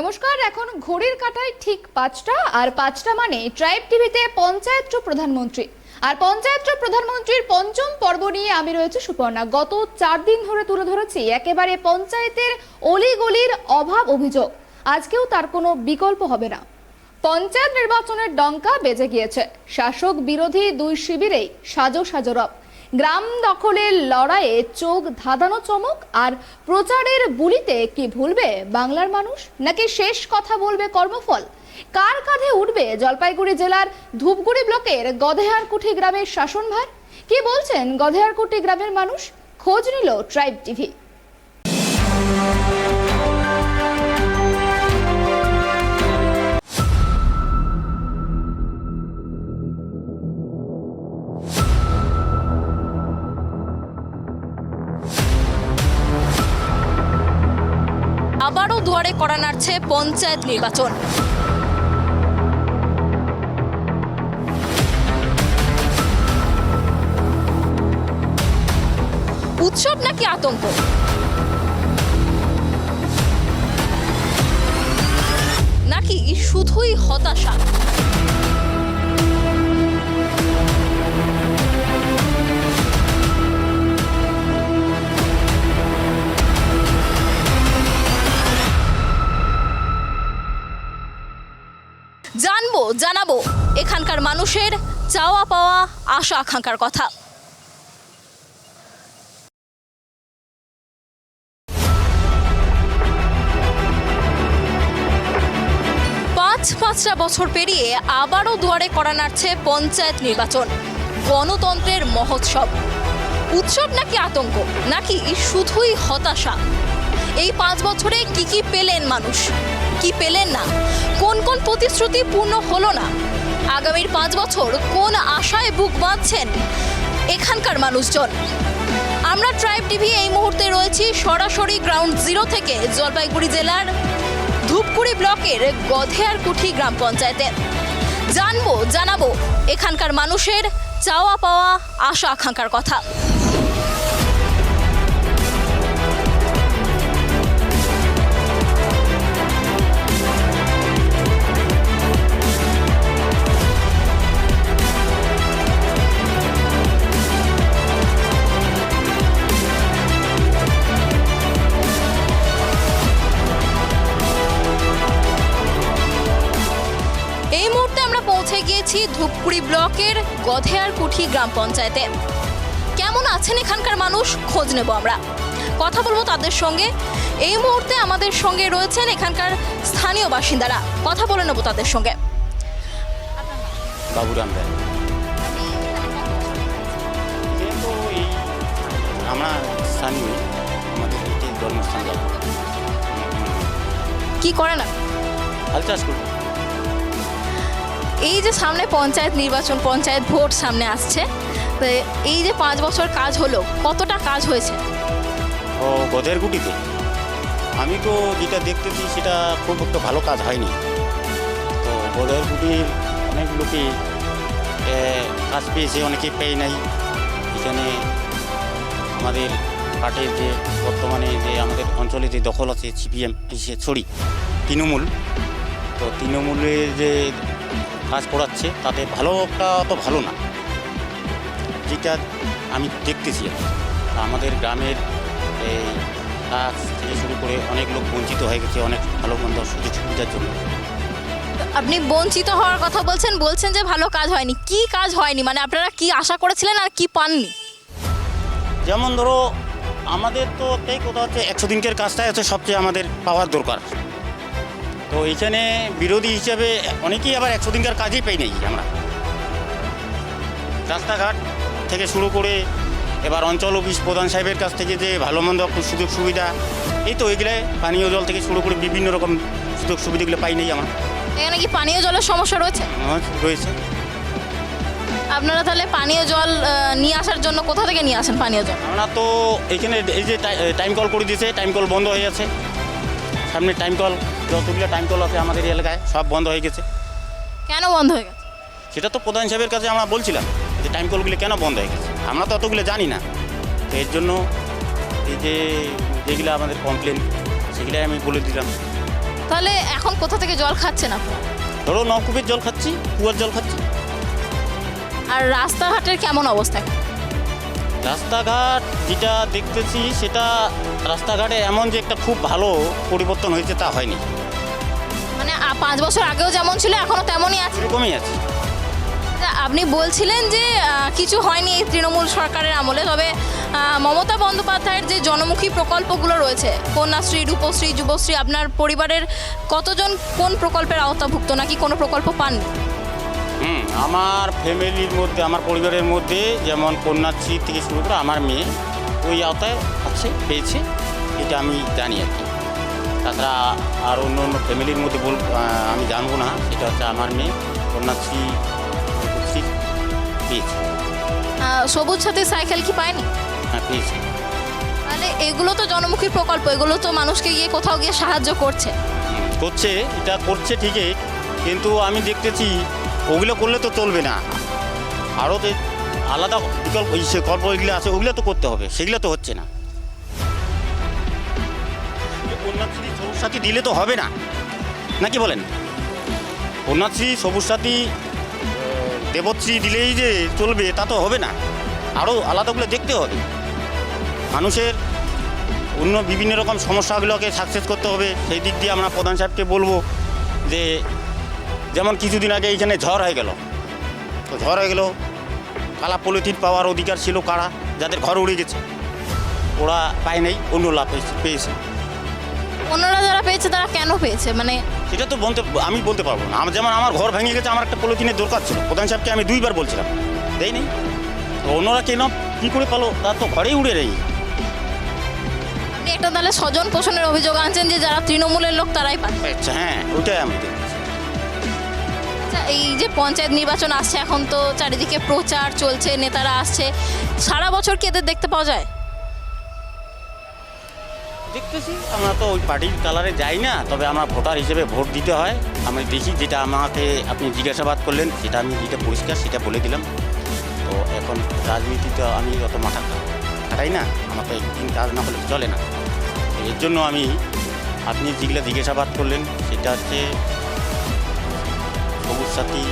নমস্কার। এখন ঘড়ির কাঁটায় ঠিক ৫টা, আর ৫টা মানে ট্রাইব টিভিতে পঞ্চায়েত প্রধানমন্ত্রী। আর পঞ্চায়েত প্রধানমন্ত্রীর পঞ্চম পর্ব নিয়ে আমি রয়েছে সুপর্ণা। গত ৪ দিন ধরে তুলে ধরেছি একেবারে পঞ্চায়েতের অলিগলির অভাব অভিযোগ। আজকেও তার কোনো বিকল্প হবে না। পঞ্চায়েত নির্বাচনের ডঙ্কা বেজে গিয়েছে। শাসক বিরোধী দুই শিবিরেই সাজো সাজো রব। গ্রাম দখলের লড়াইয়ে চোখ ধাঁধানো চমক, আর প্রচারের বুলিতে কি ভুলবে বাংলার মানুষ, নাকি শেষ কথা বলবে কর্মফল? কার কাঁধে উঠবে জলপাইগুড়ি জেলার ধূপগুড়ি ব্লকের গধেয়ারকুঠি গ্রামের শাসনভার? কি বলছেন গধেয়ারকুঠি গ্রামের মানুষ? খোঁজ নিল ট্রাইব টিভি। আবারও দুয়ারে কড়া নাড়ছে পঞ্চায়েত নির্বাচন। উৎসব নাকি আতঙ্ক? নাকি শুধুই হতাশা? জানাবো এখানকার মানুষের চাওয়া পাওয়া, আশা আকাঙ্ক্ষার কথা। পাঁচটা বছর পেরিয়ে আবারও দুয়ারে কড়া নাড়ছে পঞ্চায়েত নির্বাচন। গণতন্ত্রের মহোৎসব। উৎসব নাকি আতঙ্ক? নাকি শুধুই হতাশা? এই 5 বছরে কি পেলেন মানুষ, কি পেলেন না? কোন কোন প্রতিশ্রুতি পূর্ণ হলো না? আগামীর 5 বছর কোন আশায় বুক বাঁধছেন এখানকার মানুষজন? আমরা ট্রাইব টিভি এই মুহূর্তে রয়েছি সরাসরি গ্রাউন্ড জিরো থেকে জলপাইগুড়ি জেলার ধূপগুড়ি ব্লকের গধেয়ারকুঠি গ্রাম পঞ্চায়েতে। জানাবো এখানকার মানুষের চাওয়া পাওয়া, আশা আকাঙ্ক্ষার কথা। এই মুহূর্তে আমরা পৌঁছে গিয়েছি ধূপগুড়ি ব্লকের গধেয়ারকুঠি গ্রাম পঞ্চায়েতে। কেমন আছেন এখানকার মানুষ, খোঁজ নেব আমরা, কথা বলবো তাদের সঙ্গে। এই মুহূর্তে আমাদের সঙ্গে রয়েছেন এখানকার স্থানীয় বাসিন্দারা, কথা বলে নেব তাদের সঙ্গে। বাবুরাম রায়। যেহেতু এই আমরা স্থানীয়, আমাদের জন্মস্থান যাব। কি করে না হাল চাষ করব। এই যে সামনে পঞ্চায়েত নির্বাচন, পঞ্চায়েত ভোট সামনে আসছে, তো এই যে 5 বছর কাজ হলো, কতটা কাজ হয়েছে? ও গধেয়ারকুঠিতে আমি তো যেটা দেখতেছি সেটা খুব একটা ভালো কাজ হয়নি। তো গধেয়ারকুঠির অনেক লোকে কাজ পেয়েছে, অনেকে পেয়ে নাই। এখানে আমাদের পার্টির যে বর্তমানে যে আমাদের অঞ্চলে যে দখল আছে সিপিএম তৃণমূল, তো তৃণমূলের যে কাজ করাচ্ছে তাতে অত ভালো না, যেটা আমি দেখতেছি। আমাদের গ্রামের এই কাজ থেকে শুরু করে অনেক লোক বঞ্চিত হয়ে গেছে অনেক ভালো মন্দ সুযোগ সুবিধার জন্য। আপনি বঞ্চিত হওয়ার কথা বলছেন যে ভালো কাজ হয়নি। কি কাজ হয়নি মানে আপনারা কি আশা করেছিলেন আর কি পাননি? যেমন ধরো আমাদের তো তাই কথা হচ্ছে 100 দিনকের কাজটাই হচ্ছে সবচেয়ে আমাদের পাওয়ার দরকার। তো এইখানে বিরোধী হিসাবে অনেকেই আবার 100 দিনকার কাজই পাই নাই আমরা। রাস্তাঘাট থেকে শুরু করে এবার অঞ্চল অফিস প্রধান সাহেবের কাছ থেকে যে ভালো মন্দ সুযোগ সুবিধা, এই তো এগুলো পানীয় জল থেকে শুরু করে বিভিন্ন রকম সুযোগ সুবিধাগুলো পাই নাই আমরা। এখানে কি পানীয় জলের সমস্যা রয়েছে? রয়েছে। আপনারা তাহলে পানীয় জল নিয়ে আসার জন্য কোথা থেকে নিয়ে আসেন পানীয় জল? আমরা তো এইখানে এই যে টাইম কল করে দিয়েছে, টাইম কল বন্ধ হয়ে আছে। সামনে টাইম কল, যতগুলো টাইম কল আছে আমাদের এলাকায় সব বন্ধ হয়ে গেছে। কেন বন্ধ হয়ে গেছে? সেটা তো প্রধান সাহেবের কাছে আমরা বলছিলাম যে টাইম কলগুলো কেন বন্ধ হয়ে গেছে, আমরা তো অতগুলো জানি না। তো এর জন্য এই যে যেগুলো আমাদের কমপ্লেন সেগুলাই আমি বলে দিলাম। তাহলে এখন কোথা থেকে জল খাচ্ছেন আপনারা? ধরো নলকূপের জল খাচ্ছি, কুয়ার জল খাচ্ছি। আর রাস্তাঘাটের কেমন অবস্থা? রাস্তাঘাট যেটা দেখতেছি সেটা রাস্তাঘাটে এমন যে একটা খুব ভালো পরিবর্তন হয়েছে তা হয়নি, মানে 5 বছর আগেও যেমন ছিল এখনো তেমনই আছে। এরকমই আছে। আপনি বলছিলেন যে কিছু হয়নি এই তৃণমূল সরকারের আমলে, তবে মমতা বন্দ্যোপাধ্যায়ের যে জনমুখী প্রকল্পগুলো রয়েছে, কন্যাশ্রী, রূপশ্রী, যুবশ্রী, আপনার পরিবারের কতজন কোন প্রকল্পের আওতাভুক্ত, নাকি কোনো প্রকল্প পাননি? আমার ফ্যামিলির মধ্যে, আমার পরিবারের মধ্যে যেমন কন্যাশ্রী থেকে শুরু করে আমার মেয়ে ওই আওতায় আছে, পেয়েছে, এটা আমি জানি আর কি। তাছাড়া আর অন্য অন্য ফ্যামিলির মধ্যে আমি জানবো না। সেটা হচ্ছে আমার মেয়ে কন্যাশ্রী রূপশ্রী পেয়েছে। সবুজ সাথী সাইকেল কি পায়নি? হ্যাঁ, পেয়েছে। তাহলে এগুলো তো জনমুখী প্রকল্প, এগুলো তো মানুষকে গিয়ে কোথাও গিয়ে সাহায্য করছে। করছে, এটা করছে ঠিকই, কিন্তু আমি দেখতেছি ওগুলো করলে তো চলবে না, আরও যে আলাদা বিকল্প বিকল্প এগুলো আছে ওগুলো তো করতে হবে, সেগুলো তো হচ্ছে না। কন্যাশ্রী সবুজ সাথী দিলে তো হবে না, নাকি বলেন? কন্যাশ্রী সবুজ সাথী দেবশ্রী দিলেই যে চলবে তা তো হবে না, আরও আলাদাগুলো দেখতে হবে। মানুষের অন্য বিভিন্ন রকম সমস্যাগুলোকে সাকসেস করতে হবে। সেই দিক দিয়ে আমরা প্রধান সাহেবকে বলবো যে যেমন কিছুদিন আগে এইখানে ঝড় হয়ে গেল, তো ঝড় হয়ে গেল, কালা পলিথিন পাওয়ার অধিকার ছিল কারা, যাদের ঘর উড়ে গেছে, ওরা পায় নাই, অন্য লাভ পেয়েছে। অন্যরা যারা পেয়েছে তারা কেন পেয়েছে, মানে সেটা তো আমি বলতে পারবো না। যেমন আমার ঘর ভেঙে গেছে, আমার একটা পলিথিনের দরকার ছিল, প্রধান সাহেবকে আমি 2বার বলছিলাম, দেই নেই। তো অন্যরা কেন কী করে পালো, তার তো ঘরেই উড়ে নেই। আপনি একটা তাহলে স্বজন পোষণের অভিযোগ আনছেন যে যারা তৃণমূলের লোক তারাই পাচ্ছে। আচ্ছা, হ্যাঁ, ওইটাই আমি দেখছি। আচ্ছা, এই যে পঞ্চায়েত নির্বাচন আসছে, এখন তো চারিদিকে প্রচার চলছে, নেতারা আসছে, সারা বছর কি এদের দেখতে পাওয়া যায়? দেখতেছি, আমরা তো ওই পার্টির কালারে যাই না, তবে আমরা ভোটার হিসেবে ভোট দিতে হয়। আমি দেখি, যেটা আমাকে আপনি জিজ্ঞাসাবাদ করলেন সেটা আমি যেটা পরিষ্কার সেটা বলে দিলাম। তো এখন রাজনীতিতে আমি অত মাথা খাটাই না, আমার তো একদিন কাজ না হলে চলে না। এর জন্য আমি আপনি যেগুলো জিজ্ঞাসাবাদ করলেন সেটা হচ্ছে সবুজ সাথী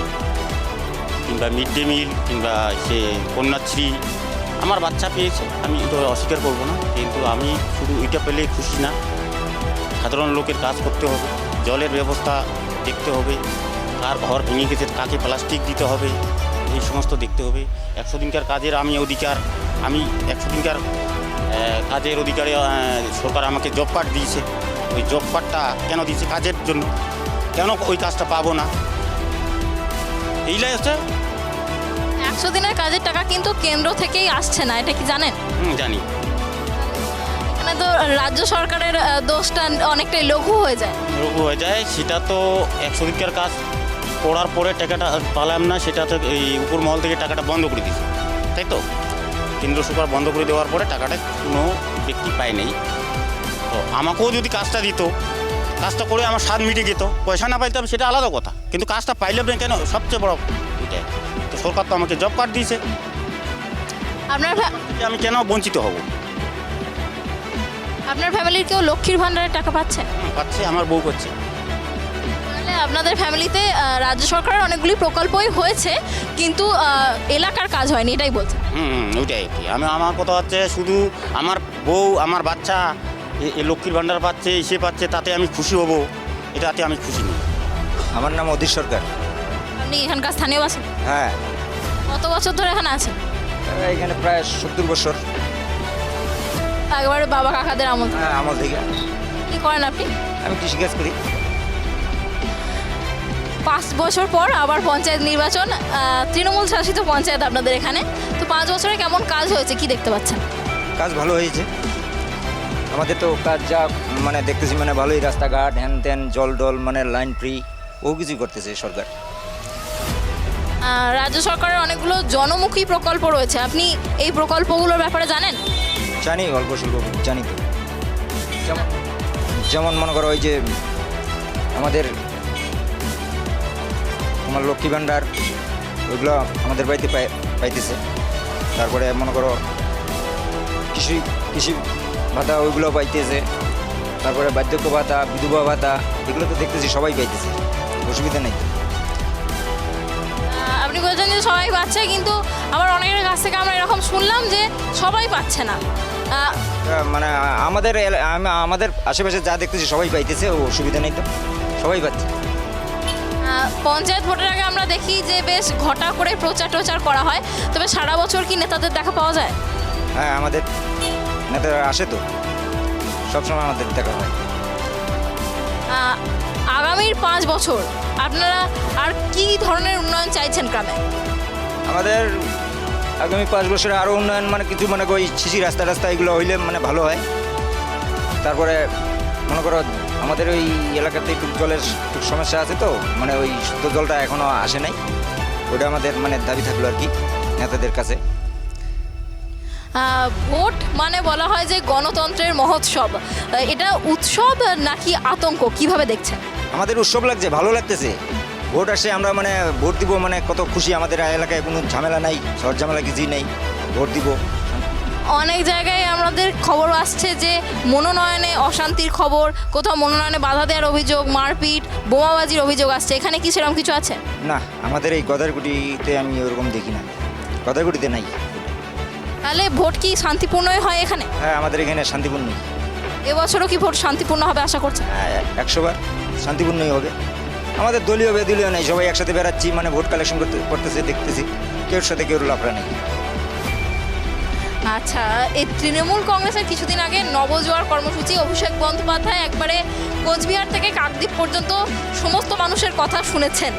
কিংবা মিড ডে মিল কিংবা সে কন্যাশ্রী আমার বাচ্চা পেয়েছে, আমি এটা অস্বীকার করবো না, কিন্তু আমি শুধু এটা পেলে খুশি না। সাধারণ লোকের কাজ করতে হবে, জলের ব্যবস্থা দেখতে হবে, কার ঘর ভেঙে গেছে কাকে প্লাস্টিক দিতে হবে, এই সমস্ত দেখতে হবে। 100 দিনকার কাজের আমি 100 দিনকার কাজের অধিকারে সরকার আমাকে জব কার্ড দিয়েছে। ওই জব কার্ডটা কেন দিয়েছে? কাজের জন্য। কেন ওই কাজটা পাবো না? এইটাই হচ্ছে 100 দিনের কাজের টাকা কিন্তু কেন্দ্র থেকেই আসছে না, এটা কি জানেন? জানি। এখানে তো রাজ্য সরকারের দোষটা অনেকটাই লঘু হয়ে যায়। লঘু হয়ে যায়, সেটা তো 100 দিনকার কাজ করার পরে টাকাটা পালাম না, সেটা তো এই উপর মহল থেকে টাকাটা বন্ধ করে দিয়েছে, তাই তো? কেন্দ্র সরকার বন্ধ করে দেওয়ার পরে টাকাটা কোনো ব্যক্তি পায় নাই। তো আমাকেও যদি কাজটা দিত, কাজটা করে আমার স্বাদ মিটে যেত, পয়সা না পাইতাম সেটা আলাদা কথা, কিন্তু কাজটা পাইলাম না কেন? সবচেয়ে বড় ওইটাই। তো সরকার তো আমাকে জব কার্ড দিয়েছে, আমি কেন বঞ্চিত হব? আপনার ফ্যামিলির কেউ লক্ষ্মীর ভাণ্ডারের টাকা পাচ্ছে? পাচ্ছে, আমার বউ করছে। তাহলে আপনাদের ফ্যামিলিতে রাজ্য সরকারের অনেকগুলি প্রকল্পই হয়েছে, কিন্তু এলাকার কাজ হয়নি, এটাই বলছে। ওইটাই কি আমার কথা হচ্ছে, শুধু আমার বউ আমার বাচ্চা এ লক্ষ্মীর ভাণ্ডার পাচ্ছে, সে পাচ্ছে, তাতে আমি খুশি হব, এটাতে আমি খুশি নই। আমার নাম অধীর সরকার। আপনি এখানকার স্থানীয় বাসিন্দা? হ্যাঁ, কত বছর ধরে এখানে আছেন? এখানে প্রায় 70 বছর। একবারে বাবা কাকাদের আমল? হ্যাঁ, আমল থেকে। কি করেন আপনি? আমি কৃষিকাজ করি। 5 বছর পর আবার পঞ্চায়েত নির্বাচন, তৃণমূল শাসিত পঞ্চায়েত আপনাদের এখানে। তো 5 বছরে কেমন কাজ হয়েছে, কি দেখতে পাচ্ছেন? কাজ ভালো হয়েছে আমাদের, তো কাজ যা মানে দেখতেছি, মানে ভালোই, রাস্তাঘাট হ্যান ত্যান, জল ডল, মানে লাইন ফ্রি, ও কিছুই করতেছে সরকার। রাজ্য সরকারের অনেকগুলো জনমুখী প্রকল্প রয়েছে, আপনি এই প্রকল্পগুলোর ব্যাপারে জানেন? জানি, অল্প স্বল্প জানি তো। যেমন মনে করো ওই যে আমাদের লক্ষ্মী ভাণ্ডার, ওইগুলো আমাদের বাড়িতে পাইতেছে। তারপরে মনে করো কৃষি ভাতা, ওইগুলো পাইতেছে। তারপরে বার্ধক্য ভাতা, বিধবা ভাতা, এগুলো তো দেখতেছি সবাই পাইতেছে, অসুবিধা নেই। আপনি বলছেন যে সবাই পাচ্ছে, কিন্তু আবার অনেকের কাছ থেকে আমরা এরকম শুনলাম যে সবাই পাচ্ছে না। মানে আমাদের আশেপাশে যা দেখতেছি সবাই পাইতেছে, অসুবিধা নেই তো, সবাই পাচ্ছে। পঞ্চায়েত ভোটের আগে আমরা দেখি যে বেশ ঘটা করে প্রচার টোচার করা হয়, তবে সারা বছর কি নেতাদের দেখা পাওয়া যায়? হ্যাঁ, আমাদের নেতারা আসে তো, সবসময় আমাদের দেখা হয়। আগামীর 5 বছর আপনারা আর কি ধরনের উন্নয়ন চাইছেন গ্রামে? আমাদের আগামী 5 বছরে আরও উন্নয়ন, মানে কিছু মনে করি সিসি রাস্তা এগুলো হইলে মানে ভালো হয়। তারপরে মনে করো আমাদের ওই এলাকাতে একটু জলের একটু সমস্যা আছে তো, মানে ওই শুদ্ধ জলটা এখনও আসে নাই, ওটা আমাদের মানে দাবি থাকলো আর কি নেতাদের কাছে। ভোট মানে বলা হয় যে গণতন্ত্রের মহোৎসব, এটা উৎসব নাকি আতঙ্ক, কিভাবে দেখছেন? আমাদের উৎসব লাগছে, ভালো লাগতেছে। ভোট আসে, আমরা মানে ভোট দিব, মানে কত খুশি। আমাদের এলাকায় কোনো ঝামেলা নাই, ঝড় ঝামেলা কিছুই নেই, ভোট দিব। অনেক জায়গায় আমাদের খবর আসছে যে মনোনয়নে অশান্তির খবর, কোথাও মনোনয়নে বাধা দেওয়ার অভিযোগ, মারপিট, বোমাবাজির অভিযোগ আসছে, এখানে কি সেরকম কিছু আছে? না, আমাদের এই গদারকুটিতে আমি ওরকম দেখি না, গদারকুটিতে নাই। তাহলে ভোট কি শান্তিপূর্ণই হয় এখানে? হ্যাঁ, আমাদের এখানে শান্তিপূর্ণই। এবছরও কি ভোট শান্তিপূর্ণ হবে আশা করছেন? 100 বার শান্তিপূর্ণই হবে। আমাদের দলীয় বেদলীয় নেই, সবাই একসাথে বেড়াচ্ছি, মানে ভোট কালেকশন করতেছে, দেখতেছি, কেউর সাথে কেউর লাফড়া নেই। আচ্ছা, এই তৃণমূল কংগ্রেসের কিছুদিন আগে নবজোয়ার কর্মসূচি, অভিষেক বন্দ্যোপাধ্যায় একবারে কোচবিহার থেকে কাকদ্বীপ পর্যন্ত সমস্ত মানুষের কথা শুনেছেন,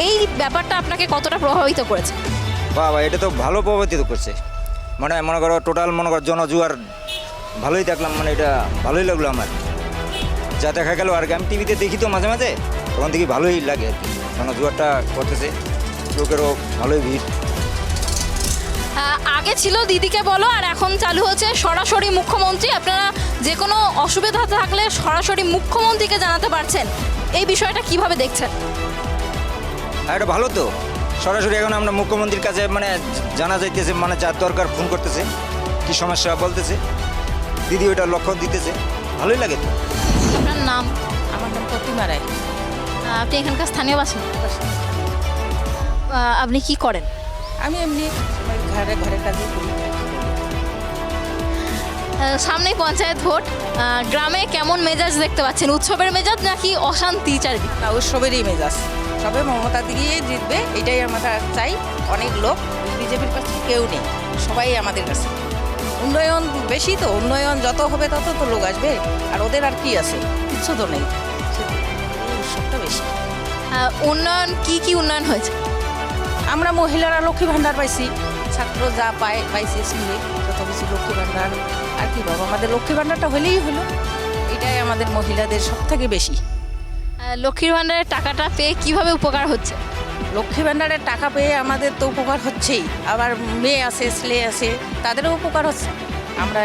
এই ব্যাপারটা আপনাকে কতটা প্রভাবিত করেছে? বাবা, এটা তো ভালো প্রভাবিত করছে, মানে মনে করো টোটাল মনে করো জনজুয়ার ভালোই দেখলাম, মানে এটা ভালোই লাগলো আমার, যা দেখা গেল। আর আমি টিভিতে দেখি তো মাঝে মাঝে, তখন দেখি ভালোই লাগে আর কি, জনজুয়ারটা করতেছে, লোকেরও ভালোই ভিড়। আগে ছিল দিদিকে বলো, আর এখন চালু হচ্ছে সরাসরি মুখ্যমন্ত্রী। আপনারা যে কোনো অসুবিধা থাকলে সরাসরি মুখ্যমন্ত্রীকে জানাতে পারছেন, এই বিষয়টা কিভাবে দেখছেন? আর এটা ভালো তো, সরাসরি এখন আমরা মুখ্যমন্ত্রীর কাছে মানে জানা যাইতেছে, মানে যার দরকার ফোন করতেছে, কি সমস্যা বলতেছে, দিদি ওইটা লক্ষ্য দিতেছে, ভালোই লাগে তো। আপনার নাম? আমার নাম প্রতিমা রায়। আপনি এখানকার স্থানীয় বাসিন্দা? আপনি কি করেন? আমি এমনি ঘরে কাজে করি। সামনেই পঞ্চায়েত ভোট, গ্রামে কেমন মেজাজ দেখতে পাচ্ছেন? উৎসবের মেজাজ নাকি অশান্তি চারিদিকে? না, উৎসবেরই মেজাজ, সবে মমতা দিয়েই জিতবে, এটাই আমরা চাই। অনেক লোক, বিজেপির কাছে কেউ নেই, সবাই আমাদের কাছে। উন্নয়ন বেশি তো, উন্নয়ন যত হবে তত তো লোক আসবে, আর ওদের আর কি আছে, কিচ্ছু তো নেই, উৎসবটা বেশি। উন্নয়ন কি উন্নয়ন হয়েছে? আমরা মহিলারা লক্ষ্মী ভাণ্ডার পাইছি, ছাত্র যা পাইছি স্কুলে যত কিছু লক্ষ্মী ভাণ্ডার, আর কি বাবা, আমাদের লক্ষ্মী ভাণ্ডারটা হলেই হলো, এটাই আমাদের মহিলাদের সব থেকে বেশি। লক্ষ্মীর ভাণ্ডারের টাকাটা পেয়ে কিভাবে উপকার হচ্ছে? লক্ষ্মী ভাণ্ডারের টাকা পেয়ে আমাদের তো উপকার হচ্ছেই, আবার মেয়ে আছে, ছেলে আছে, তাদেরও উপকার হচ্ছে। আমরা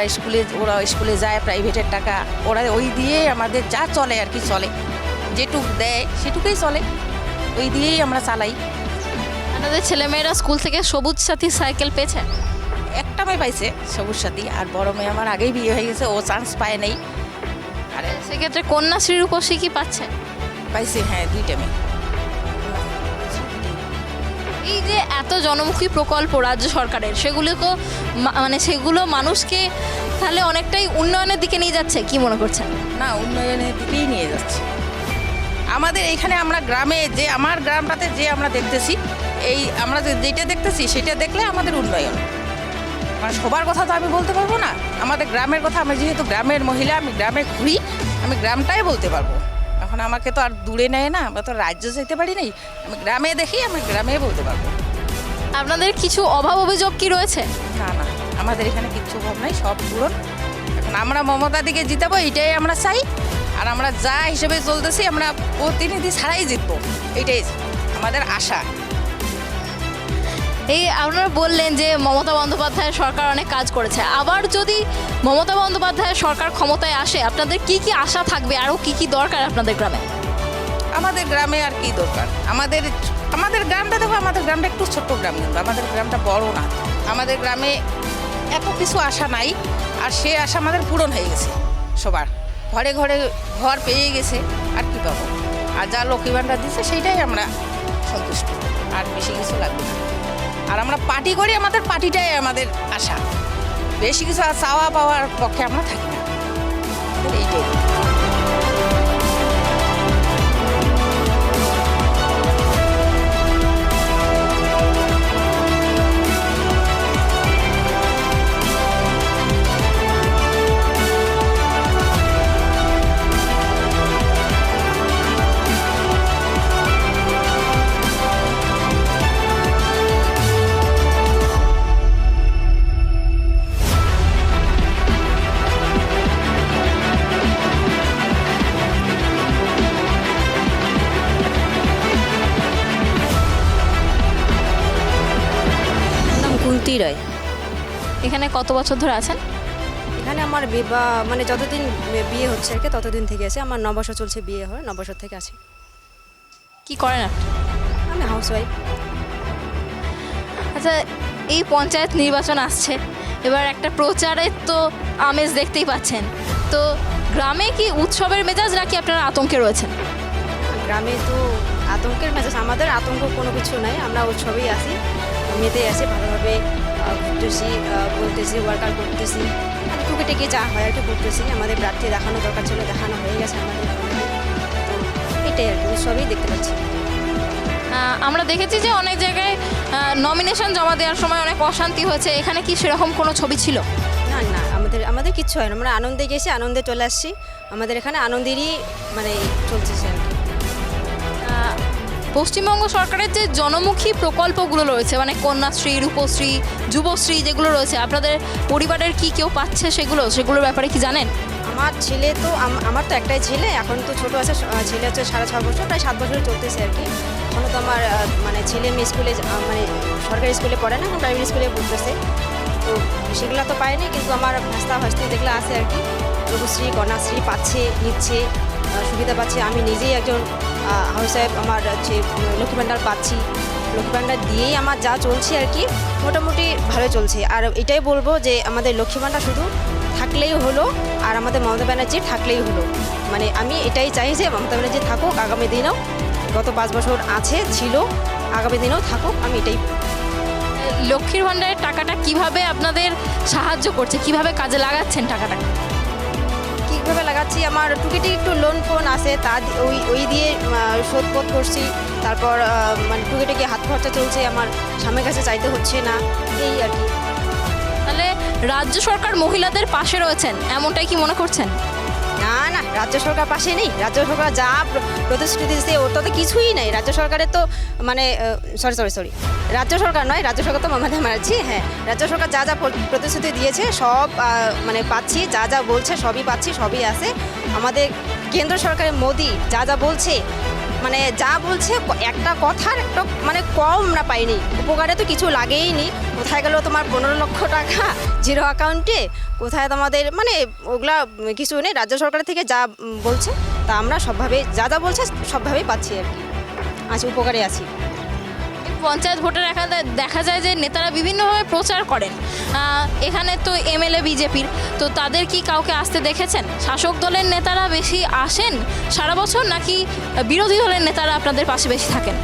ওরা স্কুলে যায়, প্রাইভেটের টাকা ওরা ওই দিয়ে আমাদের যা চলে আর কি চলে, যেটুক দেয় সেটুকুই চলে, ওই দিয়েই আমরা চালাই। আপনাদের ছেলেমেয়েরা স্কুল থেকে সবুজ সাথী সাইকেল পেয়েছে? একটা মেয়ে পাইছে সবুজ সাথী, আর বড় মেয়ে আমার আগেই বিয়ে হয়ে গেছে, ও চান্স পায় নাই। আর সেক্ষেত্রে কন্যাশ্রী রূপশ্রী কি পাচ্ছে? পাইছে, হ্যাঁ, 2টা মেয়ে। এই যে এত জনমুখী প্রকল্প রাজ্য সরকারের, সেগুলো মানুষকে তাহলে অনেকটাই উন্নয়নের দিকে নিয়ে যাচ্ছে, কি মনে করছেন? না, উন্নয়নের দিকেই নিয়ে যাচ্ছে। আমাদের এখানে আমরা গ্রামে যে আমার গ্রামটাতে যে আমরা দেখতেছি, আমরা যেটা দেখতেছি সেটা দেখলে আমাদের উন্নয়ন। মানে সবার কথা তো আমি বলতে পারবো না, আমাদের গ্রামের কথা, আমি যেহেতু গ্রামের মহিলা, আমি গ্রামে ঘুরি, আমি গ্রামটাই বলতে পারবো। এখন আমাকে তো আর দূরে নেয় না, আমরা তো রাজ্য যেতে পারি নাই, আমি গ্রামে দেখি, আমি গ্রামে বলতে পারবো। আপনাদের কিছু অভাব অভিযোগ কি রয়েছে? না, আমাদের এখানে কিচ্ছু অভাব নাই, সব পূরণ। এখন আমরা মমতা দিকে জিতাবো, এইটাই আমরা চাই। আর আমরা যা হিসেবে চলতেছি, আমরা প্রতিনিধি ছাড়াই জিতবো, এইটাই আমাদের আশা। এই আপনারা বললেন যে মমতা বন্দ্যোপাধ্যায়ের সরকার অনেক কাজ করেছে, আবার যদি মমতা বন্দ্যোপাধ্যায়ের সরকার ক্ষমতায় আসে, আপনাদের কি আশা থাকবে, আরও কি দরকার আপনাদের গ্রামে? আমাদের গ্রামে আর কি দরকার, আমাদের গ্রামটা দেখো, আমাদের গ্রামটা একটু ছোট্ট গ্রাম, কিন্তু আমাদের গ্রামটা বড় না। আমাদের গ্রামে এত কিছু আশা নাই, আর সে আশা আমাদের পূরণ হয়ে গেছে সবার। ঘরে ঘরে ঘর পেয়ে গেছে, আর কি পাবো। আর যা লক্ষ্মী ভাণ্ডার দিচ্ছে সেইটাই আমরা সন্তুষ্ট, আর বেশি কিছু লাগবে না। আর আমরা পার্টি করি, আমাদের পার্টিটাই আমাদের আশা, বেশি কিছু আর চাওয়া পাওয়ার পক্ষে আমরা থাকি না, আমাদের এইটাই। নাম কুন্তি রায়। এখানে কত বছর ধরে আছেন? এখানে আমার বিবাহ মানে যতদিন বিয়ে হচ্ছে আর কি ততদিন থেকে আছে। আমার 9 বছর চলছে বিয়ে হয়, 9 বছর থেকে আছি। কি করেন আপনি? আমি হাউস ওয়াইফ। আচ্ছা, এই পঞ্চায়েত নির্বাচন আসছে, এবার একটা প্রচারের তো আমেজ দেখতেই পাচ্ছেন, তো গ্রামে কি উৎসবের মেজাজ নাকি আপনারা আতঙ্কে রয়েছেন? গ্রামে তো আতঙ্কের মেজাজ, আমাদের আতঙ্ক কোনো কিছু নাই, আমরা উৎসবেই আছি, মেতে আছি ভালোভাবে, ঘুরতেছি, বলতেছি, ওয়ার্কআউট করতেছি, মানে টুকিটাকি যা হয় আর কি করতেছি। আমাদের প্রার্থী দেখানো দরকার ছিল, দেখানো হয়ে গেছে আমাদের, তো এটাই আর কি উৎসবেই দেখতে পাচ্ছি। আমরা দেখেছি যে অনেক জায়গায় নমিনেশন জমা দেওয়ার সময় অনেক অশান্তি হয়েছে, এখানে কি সেরকম কোনো ছবি ছিল? না না, আমাদের কিচ্ছু হয় না, আমরা আনন্দে গেছি, আনন্দে চলে আসছি। আমাদের এখানে আনন্দেরই মানে চলছে আর কি। পশ্চিমবঙ্গ সরকারের যে জনমুখী প্রকল্পগুলো রয়েছে, মানে কন্যাশ্রী, রূপশ্রী, যুবশ্রী যেগুলো রয়েছে, আপনাদের পরিবারের কি কেউ পাচ্ছে সেগুলোর ব্যাপারে কি জানেন? আমার ছেলে তো আমার তো একটাই ছেলে, এখন তো ছোটো আছে, ছেলে হচ্ছে 6.5 বছর, প্রায় 7 বছর চলতেছে আর কি। এখনও তো আমার মানে ছেলে মেয়ে স্কুলে মানে সরকারি স্কুলে পড়ে না, এখন প্রাইভেট স্কুলে পড়তেছে, তো সেগুলো তো পায়নি। কিন্তু আমার ভাস্তি যেগুলো আছে আর কি, রূপশ্রী, কন্যাশ্রী পাচ্ছে, নিচ্ছে, সুবিধা পাচ্ছে। আমি নিজেই একজন হাউস ওয়াইফ, আমার হচ্ছে লক্ষ্মী ভাণ্ডার পাচ্ছি, লক্ষ্মী ভাণ্ডার দিয়েই আমার যা চলছে আর কি, মোটামুটি ভালো চলছে। আর এটাই বলবো যে আমাদের লক্ষ্মী ভাণ্ডার শুধু থাকলেই হলো, আর আমাদের মমতা ব্যানার্জি থাকলেই হলো। মানে আমি এটাই চাই যে মমতা ব্যানার্জি থাকুক আগামী দিনেও, গত 5 বছর আছে, ছিল, আগামী দিনেও থাকুক, আমি এটাই। লক্ষ্মীর ভাণ্ডারের টাকাটা কিভাবে আপনাদের সাহায্য করছে, কিভাবে কাজে লাগাচ্ছেন টাকাটা? কীভাবে লাগাচ্ছি, আমার টুকিটি একটু লোন ফোন আছে, তা ওই দিয়ে শোধ করছি। তারপর মানে টুকিটাকি হাত খরচা চলছে, আমার স্বামীর কাছে চাইতে হচ্ছে না, এই আর কি। তাহলে রাজ্য সরকার মহিলাদের পাশে রয়েছেন, এমনটাই কি মনে করছেন? না না, রাজ্য সরকার পাশে নেই। রাজ্য সরকার যা প্রতিশ্রুতি দিচ্ছে ওর তো কিছুই নাই। রাজ্য সরকারের তো মানে সরি রাজ্য সরকার নয়, রাজ্য সরকার তো মমতা ব্যানার্জি। হ্যাঁ, রাজ্য সরকার যা যা প্রতিশ্রুতি দিয়েছে সব মানে পাচ্ছি, যা যা বলছে সবই পাচ্ছি, সবই আছে। আমাদের কেন্দ্র সরকারের মোদি যা যা বলছে, মানে যা বলছে একটা কথার একটা মানে কম আমরা পাইনি, উপকারে তো কিছু লাগেইনি। কোথায় গেল তোমার 15 লক্ষ টাকা জিরো অ্যাকাউন্টে, কোথায় তোমাদের মানে ওগুলা কিছু নেই। রাজ্য সরকার থেকে যা বলছে তা আমরা সবভাবে যা যা বলছে সবভাবেই পাচ্ছি আর কি, আছি, উপকারে আছি। পঞ্চায়েত ভোটের দেখা যায় যে নেতারা বিভিন্নভাবে প্রচার করেন, এখানে তো এমএলএ বিজেপির, তো তাদের কি কাউকে আসতে দেখেছেন? শাসক দলের নেতারা বেশি আসেন সারা বছর, নাকি বিরোধী দলের নেতারা আপনাদের পাশে বেশি থাকেন?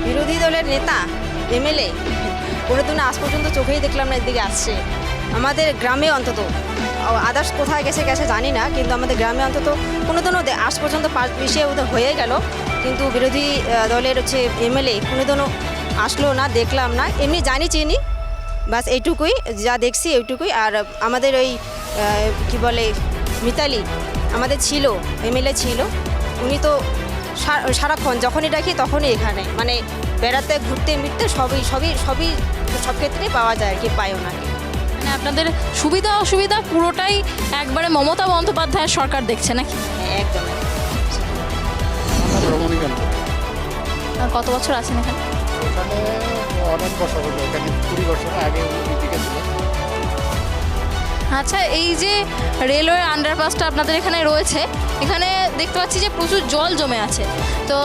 বিরোধী দলের নেতা এমএলএ কোনো দিন আজ পর্যন্ত চোখেই দেখলাম না এদিকে আসছে। আমাদের গ্রামে অন্তত, আদার্স কোথায় গেছে জানি না, কিন্তু আমাদের গ্রামে অন্তত কোনো দিনও আজ পর্যন্ত 5 বিষয়ে ওদের হয়ে গেল, কিন্তু বিরোধী দলের হচ্ছে এমএলএ কোনো দিনও আসলো না, দেখলাম না। এমনি জানি চিনি, বাস এইটুকুই, যা দেখছি এইটুকুই। আর আমাদের ওই কি বলে মিতালি আমাদের ছিল, এমএলএ ছিল, উনি তো সারাক্ষণ যখনই ডাকি তখনই এখানে, মানে বেড়াতে, ঘুরতে, মিটতে সবই সব ক্ষেত্রেই পাওয়া যায় আর কি, পায় ওনাকে। মানে আপনাদের সুবিধা অসুবিধা পুরোটাই একবারে মমতা বন্দ্যোপাধ্যায়ের সরকার দেখছে নাকি? হ্যাঁ, একদম। রমণীকান্ত। আর কত বছর আছেন এখানে? এখানে অনেক বছর হলো, এখানে 20 বছর আগে দিকে ছিল। আচ্ছা, এই যে রেলওয়ে আন্ডারপাসটা আপনাদের এখানে রয়েছে, এখানে দেখতে পাচ্ছি যে প্রচুর জল জমে আছে, তো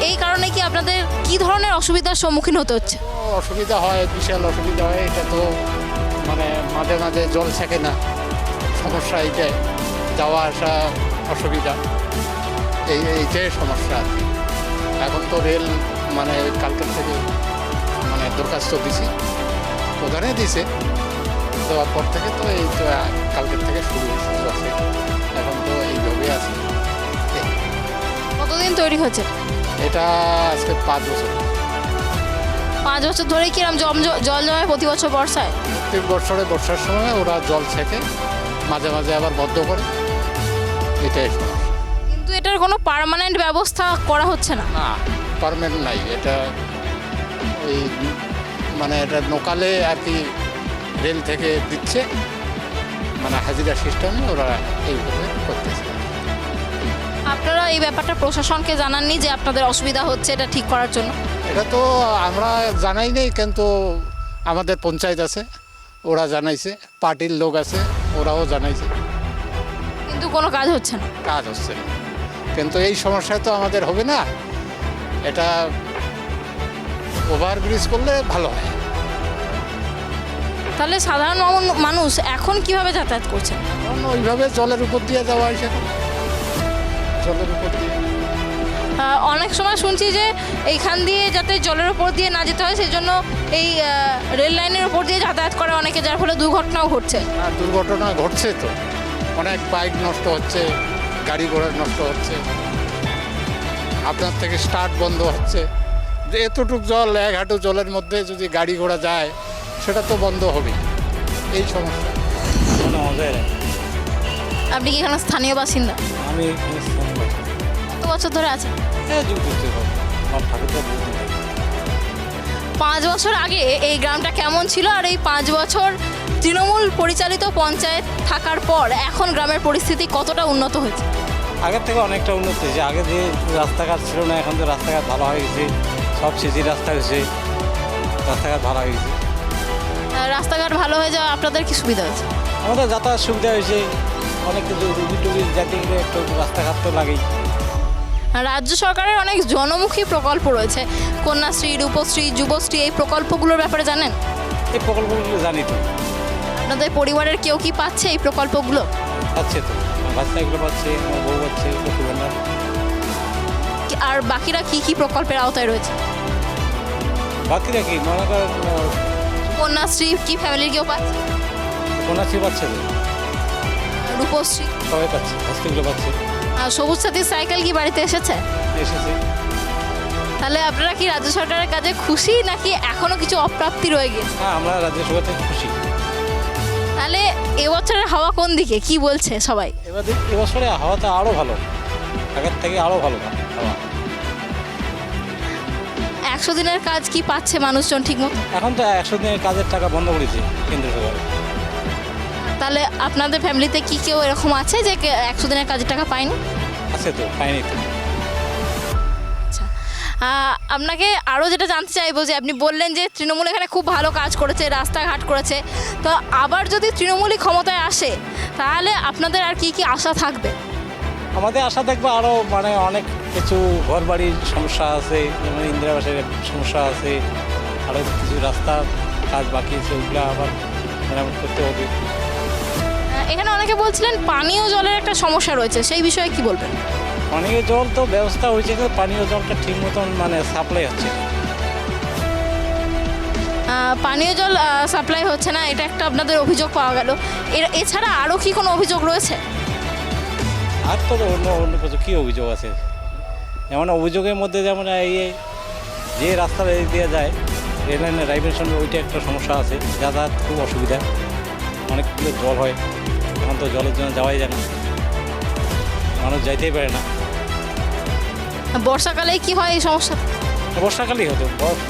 এই কারণে কি আপনাদের কি ধরনের অসুবিধার সম্মুখীন হতে হচ্ছে? অসুবিধা হয়, বিশাল অসুবিধা হয়। এটা তো মানে মাঝে মাঝে জল থাকে না, সমস্যা এইটাই। যাওয়া আসা অসুবিধা, এইটাই সমস্যা আর কি। এখন তো রেল মানে কালকের থেকে মানে দরখাস্ত দিছি, প্রধানে দিছে, দেওয়ার পর থেকে তো এই তো কালকের থেকে শুরু হচ্ছে, এখন তো এইভাবে আছে। কতদিন তৈরি হচ্ছে? এটা আজকে 5 বছর। 5 বছর ধরে কিরম জল জমে প্রতি বছর বর্ষায়? প্রত্যেক বছরে বর্ষার সময় ওরা জল ছেঁকে মাঝে মাঝে আবার বদ্ধ করে, এটাই সমস্যা। কিন্তু এটার কোনো পার্মানেন্ট ব্যবস্থা করা হচ্ছে না। না, পারমানেন্ট নাই এটা, এই মানে এটা লোকালে আর কি রেল থেকে দিচ্ছে, মানে হাজিরা সিস্টেমে ওরা এইভাবে করতেছে। আপনারা এই ব্যাপারটা প্রশাসনকে জানাননি যে আপনাদের অসুবিধা হচ্ছে এটা ঠিক করার জন্য? এটা তো আমরা জানাই নেই, কিন্তু আমাদের পঞ্চায়েত আছে, ওরা জানাইছে, পার্টির লোক আছে, ওরাও জানাইছে, কিন্তু কোনো কাজ হচ্ছে না। কাজ হচ্ছে না। কিন্তু এই সমস্যায় তো আমাদের হবে না, এটা ওভারব্রিজ করলে ভালো হয়। তাহলে সাধারণ মানুষ এখন কিভাবে যাতায়াত করছে? কারণ ওইভাবে জলের উপর দিয়ে যাওয়া হয়, সেটা জলের উপর দিয়ে। অনেক সময় শুনছি যে এইখান দিয়ে যাতে জলের উপর দিয়ে না যেতে হয় সেজন্য এই রেল লাইনের উপর দিয়ে যাতায়াত করে অনেকে, যার ফলে দুর্ঘটনাও ঘটছে। আর দুর্ঘটনা ঘটছে তো, অনেক বাইক নষ্ট হচ্ছে, গাড়ি ঘোড়া নষ্ট হচ্ছে, আপনার থেকে স্টার্ট বন্ধ হচ্ছে। যে এতটুক জল, 1 হাঁটু জলের মধ্যে যদি গাড়ি ঘোড়া যায়, সেটা তো বন্ধ হবে, এই সমস্যা। আপনি কি এখানে স্থানীয় বাসিন্দা? আমি কত বছর ধরে আছেন? 5 বছর আগে এই গ্রামটা কেমন ছিল, আর এই 5 বছর তৃণমূল পরিচালিত পঞ্চায়েত থাকার পর এখন গ্রামের পরিস্থিতি কতটা উন্নত হয়েছে? আগের থেকে অনেকটা উন্নত হয়েছে। আগে যে রাস্তাঘাট ছিল না, এখন তো রাস্তাঘাট ভালো হয়ে গেছে, সব সিজি রাস্তা হয়েছে, রাস্তাঘাট ভালো হয়ে গেছে। রাস্তাঘাট ভালো হয়ে যাওয়া আপনাদের কি সুবিধা হয়েছে? আমাদের যাতায়াত সুবিধা হয়েছে, অনেক কিছু রুগী টুগি যেতে গেলে একটু রাস্তাঘাট তো লাগেই। রাজ্য সরকারের অনেক জনমুখী প্রকল্প রয়েছে, কন্যাশ্রী, রূপশ্রী, যুবশ্রী, এই প্রকল্পগুলোর ব্যাপারে জানেন? এই প্রকল্পগুলো জানি তো। আপনাদের পরিবারের কেউ কি পাচ্ছে এই প্রকল্পগুলো? পাচ্ছে তো, বাচ্চা এগুলো পাচ্ছে, আমার বউ পাচ্ছে, লক্ষ্মী ভাণ্ডার। আর বাকিরা কি কি প্রকল্পের আওতায় রয়েছে? বাকিরা কি মনে করেন, কন্যাশ্রী কি ফ্যামিলির কেউ পাচ্ছে? কন্যাশ্রী পাচ্ছে তো, রূপশ্রী সবাই পাচ্ছে, হস্তিগুলো পাচ্ছে। আর সবুজ সাথী সাইকেল কি বাড়িতে এসেছে? এসেছে। তাহলে আপনারা কি রাজ্য সরকারের কাজে খুশি, নাকি এখনো কিছু অপ্রাপ্তি রয়ে গেছে? হ্যাঁ, আমরা রাজ্য সভাতে খুশি। তাহলে এবছরের হাওয়া কোন দিকে, কি বলছে সবাই? এবছরে হাওয়াটা আরও ভালো, আগের থেকে আরও ভালো হাওয়া। 100 দিনের কাজ কি পাচ্ছে মানুষজন ঠিক মতো? এখন তো 100 দিনের কাজের টাকা বন্ধ করেছে কেন্দ্র সরকার। তাহলে আপনাদের ফ্যামিলিতে কি কেউ এরকম আছে যে 100 দিনের কাজের টাকা পায়নি? আছে তো, পায়নি তো। আচ্ছা, আপনাকে আরও যেটা জানতে চাইবো, যে আপনি বললেন যে তৃণমূল এখানে খুব ভালো কাজ করেছে, রাস্তাঘাট করেছে, তো আবার যদি তৃণমূলই ক্ষমতায় আসে তাহলে আপনাদের আর কি কি আশা থাকবে? আমাদের আশা থাকবে আরও মানে অনেক কিছু, ঘর বাড়ির সমস্যা আছে, যেমন ইন্দিরা আবাসের সমস্যা আছে, আরও কিছু রাস্তার কাজ বাকি আছে, ওগুলো আবার মেরামত করতে হবে। এখানে অনেকে বলছিলেন পানীয় জলের একটা সমস্যা রয়েছে, সেই বিষয়ে কি বলবেন? পানীয় জল তো ব্যবস্থা হয়েছে, কিন্তু পানীয় জলটা ঠিক মতন মানে সাপ্লাই হচ্ছে না। পানীয় জল সাপ্লাই হচ্ছে না, এটা একটা আপনাদের অভিযোগ পাওয়া গেল। এছাড়া আরও কি কোনো অভিযোগ রয়েছে? আর তো অন্য কিছু কী অভিযোগ আছে? যেমন অভিযোগের মধ্যে যেমন এই যে রাস্তা দিয়ে যায় রেল লাইনের রাইভের সঙ্গে, ওইটা একটা সমস্যা আছে, যাতায়াত খুব অসুবিধা, অনেকগুলো জল হয়, এখন তো জলের জন্য যাওয়াই যায় না, মানুষ যাইতেই পারে না। বর্ষাকালে কি হয় এই সমস্যা? বর্ষাকালেই হতো,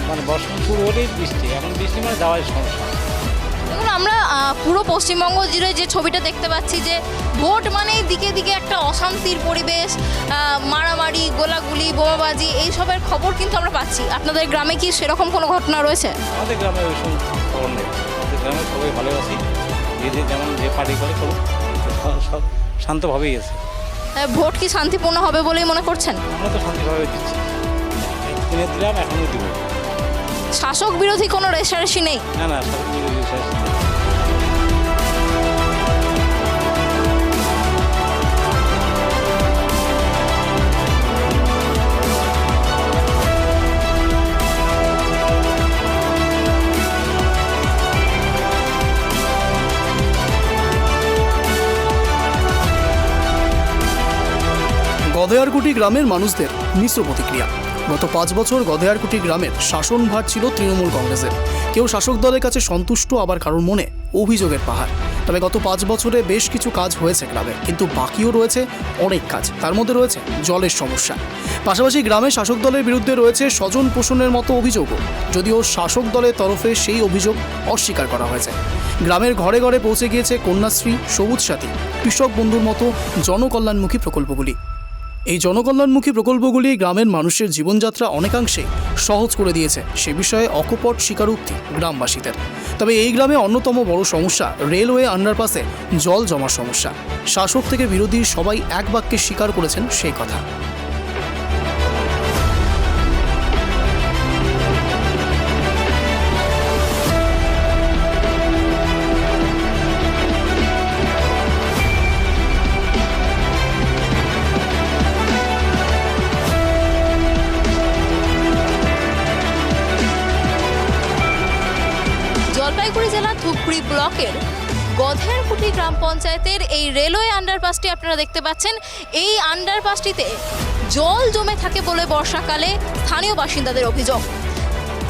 মানে বর্ষা শুরু হলেই বৃষ্টি, এখন বৃষ্টি মানে যাওয়াই সমস্যা। দেখুন, আমরা পুরো পশ্চিমবঙ্গ জুড়ে যে ছবিটা দেখতে পাচ্ছি, যে ভোট মানেই দিকে দিকে একটা অশান্তির পরিবেশ, মারামারি, গোলাগুলি, বোমাবাজি, এইসবের খবর কিন্তু আমরা পাচ্ছি। আপনাদের গ্রামে কি সেরকম কোনো ঘটনা রয়েছে? আমাদের গ্রামে ওই সব খবর নেই, আমাদের গ্রামে সবাই ভালো আছি, যে যেমন যে পার্টি করে সব শান্তভাবেই আছে। ভোট কি শান্তিপূর্ণ হবে বলেই মনে করছেন? আমরা তো শান্তিভাবে দিচ্ছি, কিনে দিলাম, এখনই দিব। শাসক বিরোধী কোনো রেষারেষি নেই? না না, শাসক বিরোধী গধেয়ারকুটি গ্রামের মানুষদের মিশ্র প্রতিক্রিয়া। গত 5 বছর গধেয়ারকুটি গ্রামের শাসনভার ছিল তৃণমূল কংগ্রেসের। কেউ শাসক দলের কাছে সন্তুষ্ট, আবার কারোর মনে অভিযোগের পাহাড়। তবে গত 5 বছরে বেশ কিছু কাজ হয়েছে গ্রামে, কিন্তু বাকিও রয়েছে অনেক কাজ। তার মধ্যে রয়েছে জলের সমস্যা। পাশাপাশি গ্রামে শাসক দলের বিরুদ্ধে রয়েছে স্বজন পোষণের মতো অভিযোগও, যদিও শাসক দলের তরফে সেই অভিযোগ অস্বীকার করা হয়েছে। গ্রামের ঘরে ঘরে পৌঁছে গিয়েছে কন্যাশ্রী, সবুজ সাথী, কৃষক বন্ধুর মতো জনকল্যাণমুখী প্রকল্পগুলি। এই জনকল্যাণমুখী প্রকল্পগুলি গ্রামের মানুষের জীবনযাত্রা অনেকাংশে সহজ করে দিয়েছে, সে বিষয়ে অকপট স্বীকারোক্তি গ্রামবাসীদের। তবে এই গ্রামে অন্যতম বড় সমস্যা রেলওয়ে আন্ডারপাসে জল জমার সমস্যা। শাসক থেকে বিরোধী সবাই এক বাক্যে স্বীকার করেছেন সেই কথা। জলপাইগুড়ি জেলা ধূপগুড়ি ব্লকের গধেয়ারকুটি গ্রাম পঞ্চায়েতের এই রেলওয়ে আন্ডারপাসটি আপনারা দেখতে পাচ্ছেন। এই আন্ডারপাসটিতে জল জমে থাকে বলে বর্ষাকালে স্থানীয় বাসিন্দাদের অভিযোগ।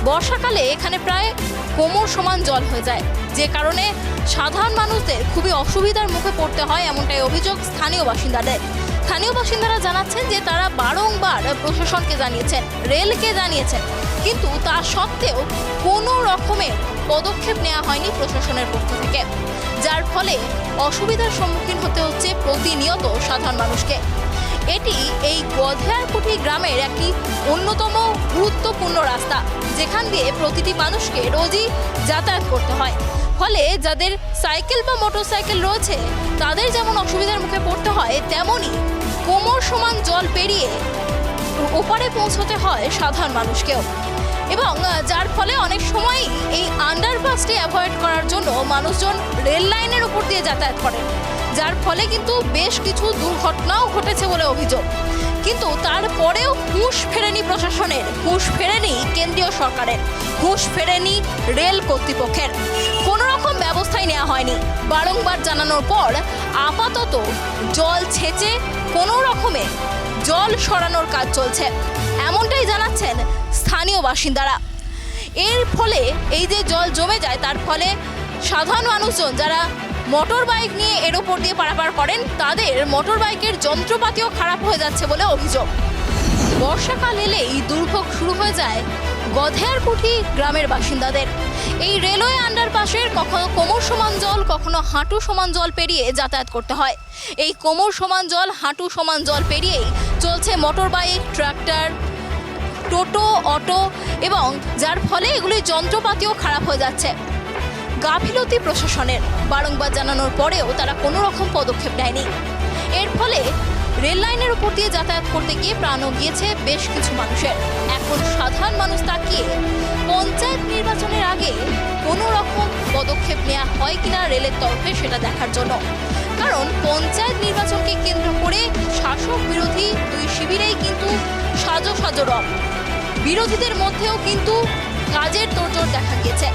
বর্ষাকালে এখানে প্রায় কোমর সমান জল হয়ে যায়, যে কারণে সাধারণ মানুষদের খুবই অসুবিধার মুখে পড়তে হয়, এমনটাই অভিযোগ স্থানীয় বাসিন্দাদের। স্থানীয় বাসিন্দারা জানাচ্ছেন যে তারা বারংবার প্রশাসনকে জানিয়েছেন, রেলকে জানিয়েছেন, কিন্তু তা সত্ত্বেও কোনো রকমের পদক্ষেপ নেওয়া হয়নি প্রশাসনের পক্ষ থেকে, যার ফলে অসুবিধার সম্মুখীন হতে হচ্ছে প্রতিনিয়ত সাধারণ মানুষকে। এটি এই গধেয়ারকুটি গ্রামের একটি অন্যতম গুরুত্বপূর্ণ রাস্তা, যেখান দিয়ে প্রতিটি মানুষকে রোজই যাতায়াত করতে হয়। ফলে যাদের সাইকেল বা মোটরসাইকেল রয়েছে তাদের যেমন অসুবিধার মুখে পড়তে হয়, তেমনই কোমর সমান জল পেরিয়ে ওপারে পৌঁছতে হয় সাধারণ মানুষকেও। এবং যার ফলে অনেক সময় এই আন্ডারপাসটি অ্যাভয়েড করার জন্য মানুষজন রেল লাইনের উপর দিয়ে যাতায়াত করেন, যার ফলে কিন্তু বেশ কিছু দুর্ঘটনাও ঘটেছে বলে অভিযোগ। কিন্তু তারপরেও হুঁশ ফেরেনি প্রশাসনের, হুঁশ ফেরেনি কেন্দ্রীয় সরকারের, হুঁশ ফেরেনি রেল কর্তৃপক্ষের। কোনো রকম ব্যবস্থাই নেওয়া হয়নি। বারংবার জানানোর পর আপাতত জল ছেঁচে কোনো রকমে জল সরানোর কাজ চলছে, এমনটাই জানাচ্ছেন স্থানীয় বাসিন্দারা। এর ফলে এই যে জল জমে যায়, তার ফলে সাধারণ মানুষজন যারা মোটর বাইক নিয়ে এর ওপর দিয়ে পারাপার করেন, তাদের মোটর বাইকের যন্ত্রপাতিও খারাপ হয়ে যাচ্ছে বলে অভিযোগ। বর্ষাকাল এলেই দুর্ভোগ শুরু হয়ে যায় গধেয়ারকুটি গ্রামের বাসিন্দাদের। এই রেলওয়ে আন্ডারপাসের কখনো কোমর সমান জল, কখনো হাঁটু সমান জল পেরিয়ে যাতায়াত করতে হয়। এই কোমর সমান জল, হাঁটু সমান জল পেরিয়েই চলছে মোটর বাইক, ট্রাক্টর, টোটো, অটো, এবং যার ফলে এগুলির যন্ত্রপাতিও খারাপ হয়ে যাচ্ছে। গাফিলতি প্রশাসনের, বারংবার জানানোর পরেও তারা কোনো রকম পদক্ষেপ নেয়নি। এর ফলে রেল লাইনের উপর দিয়ে যাতায়াত করতে গিয়ে প্রাণও গিয়েছে বেশ কিছু মানুষের। এখন সাধারণ মানুষ তাকিয়ে পঞ্চায়েত নির্বাচনের আগে কোনো রকম পদক্ষেপ নেওয়া হয় কিনা রেলের তরফে সেটা দেখার জন্য। কারণ পঞ্চায়েত নির্বাচনকে কেন্দ্র করে শাসক বিরোধী দুই শিবিরেই কিন্তু সাজো সাজো রব। বিরোধীদের মধ্যেও কিন্তু কাজের তোড়জোড় দেখা গিয়েছে।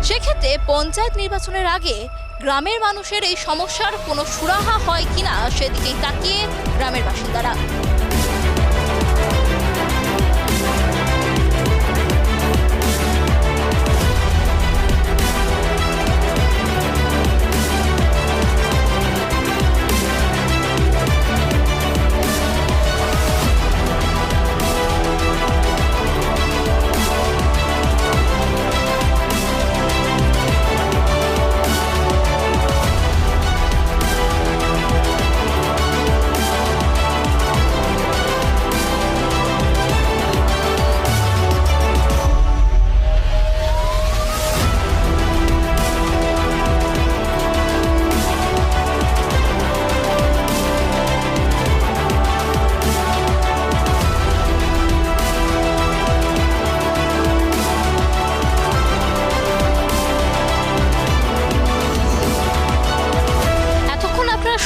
সেক্ষেত্রে পঞ্চায়েত নির্বাচনের আগে গ্রামের মানুষের এই সমস্যার কোনো সুরাহা হয় কিনা সেদিকেই তাকিয়ে গ্রামের বাসিন্দারা।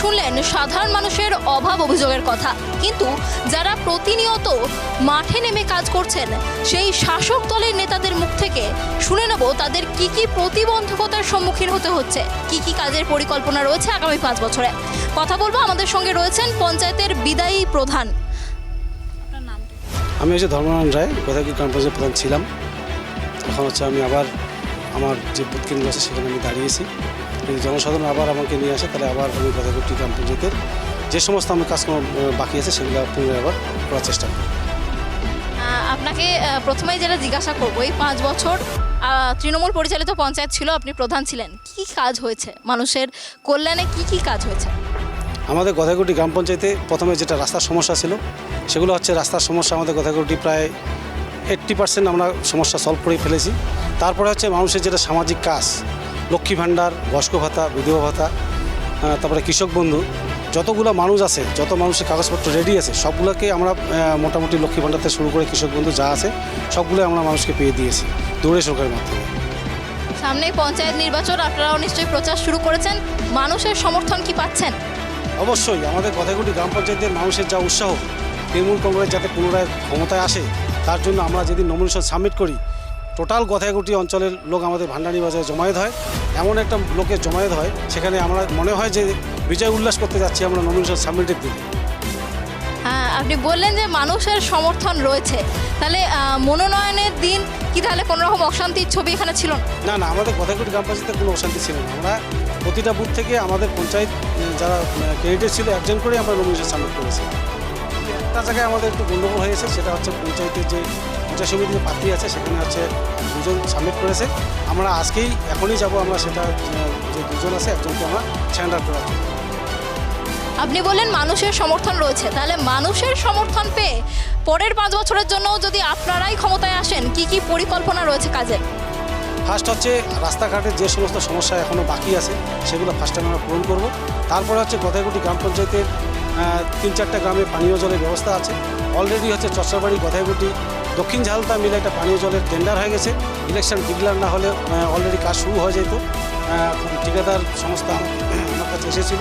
শুনলেন সাধারণ মানুষের অভাব অভিযোগের কথা, কিন্তু যারা প্রতিনিয়ত মাঠে নেমে কাজ করছেন সেই শাসক দলের নেতাদের মুখ থেকে শুনে নেব তাদের কি কি প্রতিবন্ধকতার সম্মুখীন হতে হচ্ছে, কি কি কাজের পরিকল্পনা রয়েছে আগামী 5 বছরে। কথা বলবো। আমাদের সঙ্গে রয়েছেন পঞ্চায়েতের বিদায়ী প্রধান। আমি হচ্ছে ধর্মনারায়ণ রায়, গোদাগুড়ি গ্রাম পঞ্চায়েত প্রধান ছিলাম। এখন হচ্ছে আমি আবার আমার যে বুথ কেন্দ্র আছে সেখানে আমি দাঁড়িয়েছি। যদি জনসাধারণ আবার আমাকে নিয়ে আসে তাহলে আবার আমি গোদাগুড়ি গ্রাম পঞ্চায়েতের যে সমস্ত আমার কাজকর্ম বাকি আছে সেগুলো পুনরায় আবার করার চেষ্টা করব। আপনাকে প্রথমেই যেটা জিজ্ঞাসা করবো, এই 5 বছর তৃণমূল পরিচালিত পঞ্চায়েত ছিল, আপনি প্রধান ছিলেন, কি কাজ হয়েছে মানুষের কল্যাণে, কি কাজ হয়েছে? আমাদের গোদাগুড়ি গ্রাম পঞ্চায়েতে প্রথমে যেটা রাস্তার সমস্যা ছিল সেগুলো হচ্ছে রাস্তার সমস্যা। আমাদের গোদাগুড়ি প্রায় 80% আমরা সমস্যা সলভ করে ফেলেছি। তারপরে হচ্ছে মানুষের যেটা সামাজিক কাজ, লক্ষ্মী ভাণ্ডার, বয়স্ক ভাতা, বিধবা ভাতা, তারপরে কৃষক বন্ধু, যতগুলো মানুষ আছে, যত মানুষের কাগজপত্র রেডি আছে সবগুলোকে আমরা মোটামুটি লক্ষ্মী ভাণ্ডার থেকে শুরু করে কৃষক বন্ধু যা আছে সবগুলো আমরা মানুষকে পেয়ে দিয়েছি দৌড়ে সরকারের মাধ্যমে। সামনেই পঞ্চায়েত নির্বাচন, আপনারাও নিশ্চয়ই প্রচার শুরু করেছেন, মানুষের সমর্থন কি পাচ্ছেন? অবশ্যই আমাদের গোদাগুড়ি গ্রাম পঞ্চায়েতের মানুষের যা উৎসাহ, তৃণমূল কংগ্রেস যাতে পুনরায় ক্ষমতায় আসে তার জন্য আমরা যেদিন নমিনেশন সাবমিট করি টোটাল গোদাগুড়ি অঞ্চলের লোক আমাদের ভান্ডানি বাজারে জমায়েত হয়। এমন একটা লোকের জমায়েত হয় সেখানে আমরা মনে হয় যে বিজয় উল্লাস করতে যাচ্ছি আমরা নমিনেশন সাবমিটের দিন। হ্যাঁ, আপনি বললেন যে মানুষের সমর্থন রয়েছে, তাহলে মনোনয়নের দিন কি তাহলে কোনো রকম অশান্তির ছবি এখানে ছিল না? না, আমাদের গোদাগুড়ি গ্রাম পঞ্চায়েতে কোনো অশান্তি ছিল না। আমরা প্রতিটা বুথ থেকে আমাদের পঞ্চায়েত যারা ক্যান্ডিডেট ছিল একজন করে আমরা নমিনেশন সাবমিট করেছি। একটা জায়গায় আমাদের একটু গণ্ডগোল হয়েছে, সেটা হচ্ছে পঞ্চায়েতের যে পঞ্চায়েত সমিতির যে প্রার্থী আছে সেখানে হচ্ছে 2জন সাবমিট করেছে। আমরা এখনই যাব, আমরা সেটা যে 2জন আছে একজনকে আমরা স্যান্ডার করার জন্য। আপনি বললেন মানুষের সমর্থন রয়েছে, তাহলে মানুষের সমর্থন পেয়ে পরের 5 বছরের জন্য যদি আপনারাই ক্ষমতায় আসেন, কি পরিকল্পনা রয়েছে কাজের? ফার্স্ট হচ্ছে রাস্তাঘাটের যে সমস্ত সমস্যা এখনও বাকি আছে সেগুলো ফার্স্ট আমরা পূরণ করব। তারপরে হচ্ছে গোদাগুড়ি গ্রাম পঞ্চায়েতের 3-4টা গ্রামে পানীয় জলের ব্যবস্থা আছে। অলরেডি হচ্ছে চচ্চরবাড়ি, গোদাগুড়ি, দক্ষিণ ঝালতা মিলে একটা পানীয় জলের টেন্ডার হয়ে গেছে। ইলেকশন ডিক্লেয়ার না হলে অলরেডি কাজ শুরু হয়ে যেত। ঠিকাদার সংস্থা আমার কাছে এসেছিল,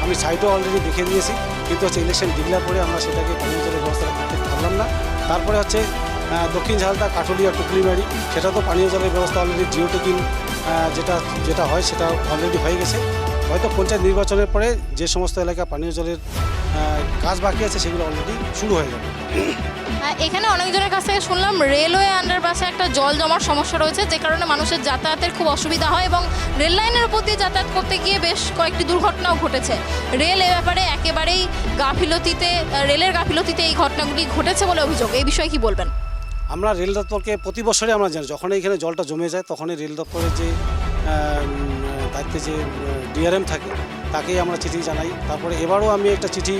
আমি সাইটও অলরেডি দেখে দিয়েছি, কিন্তু হচ্ছে ইলেকশন ডিক্লেয়ার করে আমরা সেটাকে পানীয় জলের ব্যবস্থা করতে পারলাম না। তারপরে হচ্ছে দক্ষিণ ঝালতা, কাঠুলিয়া, টুকলিমারি, সেটা তো পানীয় জলের ব্যবস্থা অলরেডি জিওটেকিং যেটা হয় সেটা অলরেডি হয়ে গেছে। হয়তো পঞ্চায়েত নির্বাচনের পরে যে সমস্ত এলাকা পানীয় জলের কাজ বাকি আছে সেগুলো অলরেডি শুরু হয়ে যাবে। এখানে অনেকজনের কাছ থেকে শুনলাম রেলওয়ে আন্ডারপাসে একটা জল জমার সমস্যা রয়েছে, যে কারণে মানুষের যাতায়াতের খুব অসুবিধা হয় এবং রেল লাইনের উপর দিয়ে যাতায়াত করতে গিয়ে বেশ কয়েকটি দুর্ঘটনাও ঘটেছে। রেল এ ব্যাপারে একেবারেই রেলের গাফিলতিতে এই ঘটনাগুলি ঘটেছে বলে অভিযোগ, এই বিষয়ে কি বলবেন? আমরা রেল দপ্তরকে প্রতি বছরে আমরা জানি, যখন এখানে জলটা জমে যায় তখনই রেল দপ্তরের যে দায়িত্বে যে ডিআরএম থাকে তাকেই আমরা চিঠি জানাই। তারপরে এবারও আমি একটা চিঠি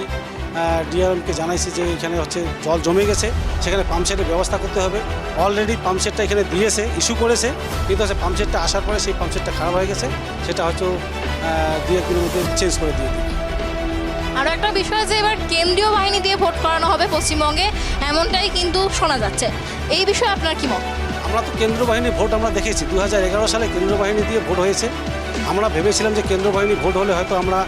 ডিআরএমকে জানাইছি যে এখানে হচ্ছে জল জমে গেছে, সেখানে পাম্পসেটের ব্যবস্থা করতে হবে। অলরেডি পাম্পসেটটা এখানে দিয়েছে, ইস্যু করেছে, কিন্তু হচ্ছে পাম্পসেটটা আসার পরে সেই পাম্পসেটটা খারাপ হয়ে গেছে, সেটা হয়তো 2-1 দিনের মধ্যে চেঞ্জ করে দিয়ে দিই। আরও একটা বিষয় যে এবার কেন্দ্রীয় বাহিনী দিয়ে ভোট করানো হবে পশ্চিমবঙ্গে, এমনটাই কিন্তু শোনা যাচ্ছে, এই বিষয়ে আপনার কি মত? আমরা তো কেন্দ্র বাহিনীর ভোট আমরা দেখেছি, 2011 সালে কেন্দ্র বাহিনী দিয়ে ভোট হয়েছে। আমরা ভেবেছিলাম যে কেন্দ্র বাহিনী ভোট হলে হয়তো আমরা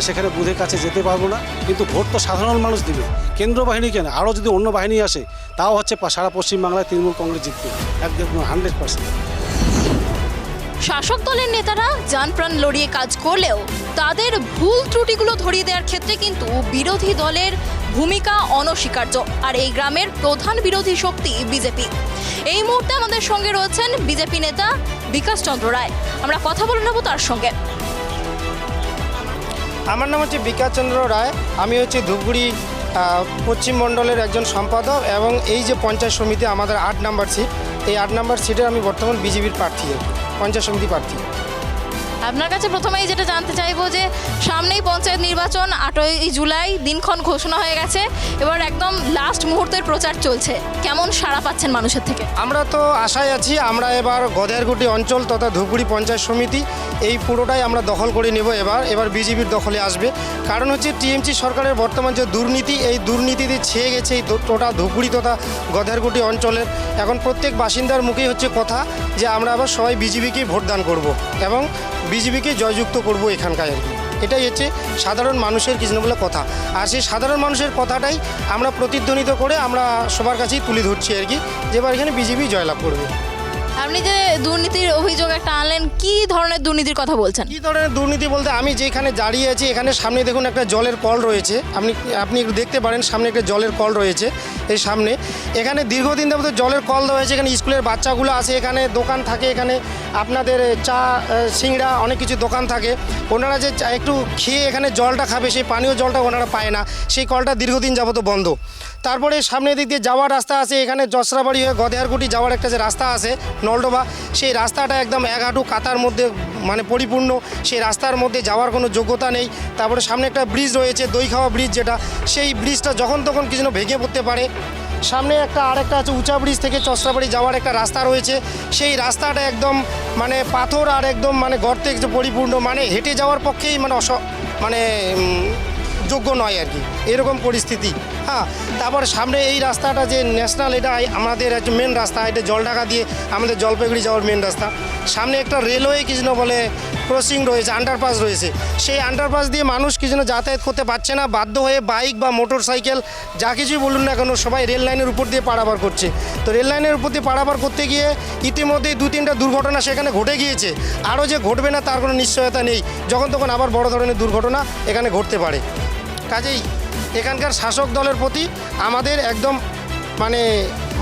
সেখানে বুথের কাছে যেতে পারবো না, কিন্তু ভোট তো সাধারণ মানুষ দিবে, কেন্দ্র বাহিনী কেন, আরও যদি অন্য বাহিনী আসে তাও হচ্ছে সারা পশ্চিমবাংলায় তৃণমূল কংগ্রেস জিতবে একদম 100%। শাসক দলের নেতারা জানপ্রাণ লড়িয়ে কাজ করলেও তাদের ভুল ত্রুটিগুলো ধরিয়ে দেওয়ার ক্ষেত্রে কিন্তু বিরোধী দলের ভূমিকা অনস্বীকার্য। আর এই গ্রামের প্রধান বিরোধী শক্তি বিজেপি। এই মুহূর্তে আমাদের সঙ্গে রয়েছেন বিজেপি নেতা বিকাশ চন্দ্র রায়, আমরা কথা বলে নেব তার সঙ্গে। আমার নাম হচ্ছে বিকাশ চন্দ্র রায়, আমি হচ্ছে ধূপগুড়ি পশ্চিম মণ্ডলের একজন সম্পাদক, এবং এই যে পঞ্চায়েত সমিতি আমাদের 8 নম্বর সিট, এই 8 নম্বর সিটে আমি বর্তমান বিজেপির প্রার্থী, পঞ্চায়েত সমিতি প্রার্থী। আপনার কাছে প্রথমেই যেটা জানতে চাইবো যে সামনেই পঞ্চায়েত নির্বাচন, 8ই জুলাই দিনক্ষণ ঘোষণা হয়ে গেছে, এবার একদম লাস্ট মুহূর্তের প্রচার চলছে, কেমন সাড়া পাচ্ছেন মানুষের থেকে? আমরা তো আশায় আছি, আমরা এবার গোদাগুড়ি অঞ্চল তথা ধূপগুড়ি পঞ্চায়েত সমিতি এই পুরোটাই আমরা দখল করে নেব। এবার বিজেপির দখলে আসবে, কারণ হচ্ছে টিএমসি সরকারের বর্তমান যে দুর্নীতি, এই দুর্নীতিতে ছেয়ে গেছে এই টোটা ধূপগুড়ি তথা গোদাগুড়ি অঞ্চলের। এখন প্রত্যেক বাসিন্দার মুখেই হচ্ছে কথা যে আমরা আবার সবাই বিজেপিকেই ভোটদান করব এবং বিজেপিকে জয়যুক্ত করব এখানকার, আর কি এটাই হচ্ছে সাধারণ মানুষের কিছু বলে কথা। আর সেই সাধারণ মানুষের কথাটাই আমরা প্রতিধ্বনিত করে আমরা সবার কাছেই তুলে ধরছি, আর কি যে এবার এখানে বিজেপি জয়লাভ করবে। আপনি যে দুর্নীতির অভিযোগ একটা আনলেন, কি ধরনের দুর্নীতির কথা বলছেন? কী ধরনের দুর্নীতি বলতে, আমি যেখানে দাঁড়িয়ে আছি এখানে সামনে দেখুন একটা জলের কল রয়েছে, আপনি একটু দেখতে পারেন, সামনে একটা জলের কল রয়েছে এই সামনে। এখানে দীর্ঘদিন যাবত জলের কল দেওয়া হয়েছে, এখানে স্কুলের বাচ্চাগুলো আছে, এখানে দোকান থাকে, এখানে আপনাদের চা সিংড়া অনেক কিছু দোকান থাকে। ওনারা যে একটু খেয়ে এখানে জলটা খাবে, সেই পানীয় জলটা ওনারা পায় না, সেই কলটা দীর্ঘদিন যাবত বন্ধ। তারপরে সামনের দিক দিয়ে যাওয়ার রাস্তা আছে, এখানে জসরাবাড়ি হয়ে গদেহারকুটি যাওয়ার একটা যে রাস্তা আছে নলডোবা, সেই রাস্তাটা একদম এক হাঁটু কাতার মধ্যে মানে পরিপূর্ণ, সেই রাস্তার মধ্যে যাওয়ার কোনো যোগ্যতা নেই। তারপরে সামনে একটা ব্রিজ রয়েছে, দই খাওয়া ব্রিজ, যেটা সেই ব্রিজটা যখন তখন কিছু না ভেঙে পড়তে পারে। সামনে আরেকটা আছে উঁচা ব্রিজ থেকে চসরাবাড়ি যাওয়ার একটা রাস্তা রয়েছে, সেই রাস্তাটা একদম মানে পাথর আর একদম মানে গর্তে পরিপূর্ণ, মানে হেঁটে যাওয়ার পক্ষেই মানে যোগ্য নয় আর কি, এরকম পরিস্থিতি। হ্যাঁ, তারপর সামনে এই রাস্তাটা যে ন্যাশনাল, এটা আমাদের একটা মেন রাস্তা, এটা জলঢাকা দিয়ে আমাদের জলপাইগুড়ি যাওয়ার মেন রাস্তা। সামনে একটা রেলওয়ে কিছু বলে ক্রসিং রয়েছে, আন্ডারপাস রয়েছে, সেই আন্ডারপাস দিয়ে মানুষ কিছু যাতায়াত করতে পারছে না, বাধ্য হয়ে বাইক বা মোটর সাইকেল যা কিছুই বলুন না কেন সবাই রেল লাইনের উপর দিয়ে পারাপার করছে। তো রেল লাইনের উপর দিয়ে পারাপার করতে গিয়ে ইতিমধ্যেই 2-3টা দুর্ঘটনা সেখানে ঘটে গিয়েছে, আরও যে ঘটবে না তার কোনো নিশ্চয়তা নেই, যখন তখন আবার বড় ধরনের দুর্ঘটনা এখানে ঘটতে পারে। কাজেই এখানকার শাসক দলের প্রতি আমাদের একদম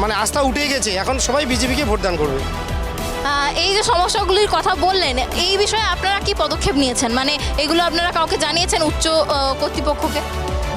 মানে আস্থা উঠে গেছে, এখন সবাই বিজেপিকে ভোটদান করবে। এই যে সমস্যাগুলির কথা বললেন, এই বিষয়ে আপনারা কি পদক্ষেপ নিয়েছেন? মানে এগুলো আপনারা কাউকে জানিয়েছেন, উচ্চ কর্তৃপক্ষকে?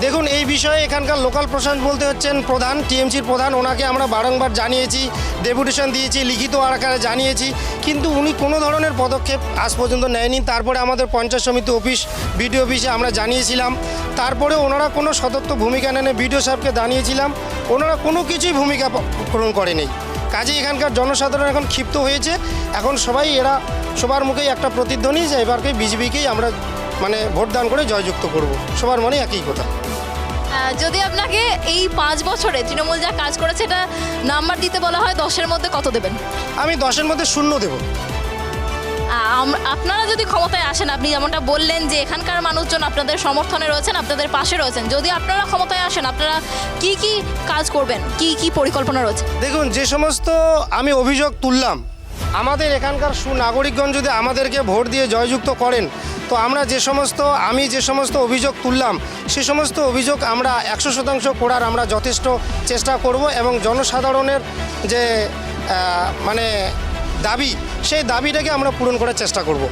দেখুন, এই বিষয়ে এখানকার লোকাল প্রশাসন বলতে হচ্ছেন প্রধান, টিএমসির প্রধান, ওনাকে আমরা বারংবার জানিয়েছি, ডেপুটেশন দিয়েছি, লিখিত আকারে জানিয়েছি, কিন্তু উনি কোনো ধরনের পদক্ষেপ আজ পর্যন্ত নেয়নি। তারপরে আমাদের পঞ্চায়েত সমিতি অফিস, বিডিও অফিসে আমরা জানিয়েছিলাম, তারপরে ওনারা কোনো সদর্থক ভূমিকা নেন, বিডিও সাহেবকে জানিয়েছিলাম, ওনারা কোনো কিছুই ভূমিকা গ্রহণ করেনি। কাজে এখানকার জনসাধারণ এখন ক্ষিপ্ত হয়েছে, এখন সবার মুখেই একটা প্রতিধ্বনি যে এবারকে বিজেপিকেই আমরা ভোটদান করে জয়যুক্ত করব, সবার মনে একই কথা। যদি আপনাকে এই 5 বছরে তৃণমূল যা কাজ করেছে এটা নাম্বার দিতে বলা হয়, 10-এর মধ্যে কত দেবেন? আমি 10-এর মধ্যে 0 দেব। আপনারা যদি ক্ষমতায় আসেন, আপনি যেমনটা বললেন যে এখানকার মানুষজন আপনাদের সমর্থনে রয়েছেন, আপনাদের পাশে রয়েছেন, যদি আপনারা ক্ষমতায় আসেন আপনারা কি কি কাজ করবেন, কি কি পরিকল্পনা রয়েছে? দেখুন, যে সমস্ত আমি অভিযোগ তুললাম, আমাদের এখানকার সুনাগরিকগণ যদি আমাদেরকে ভোট দিয়ে জয়যুক্ত করেন, তো আমরা আমি যে সমস্ত অভিযোগ তুললাম সে সমস্ত অভিযোগ আমরা 100% করার আমরা যথেষ্ট চেষ্টা করব, এবং জনসাধারণের যে দাবি, সেই দাবিটাকে আমরা পূরণ করার চেষ্টা করব।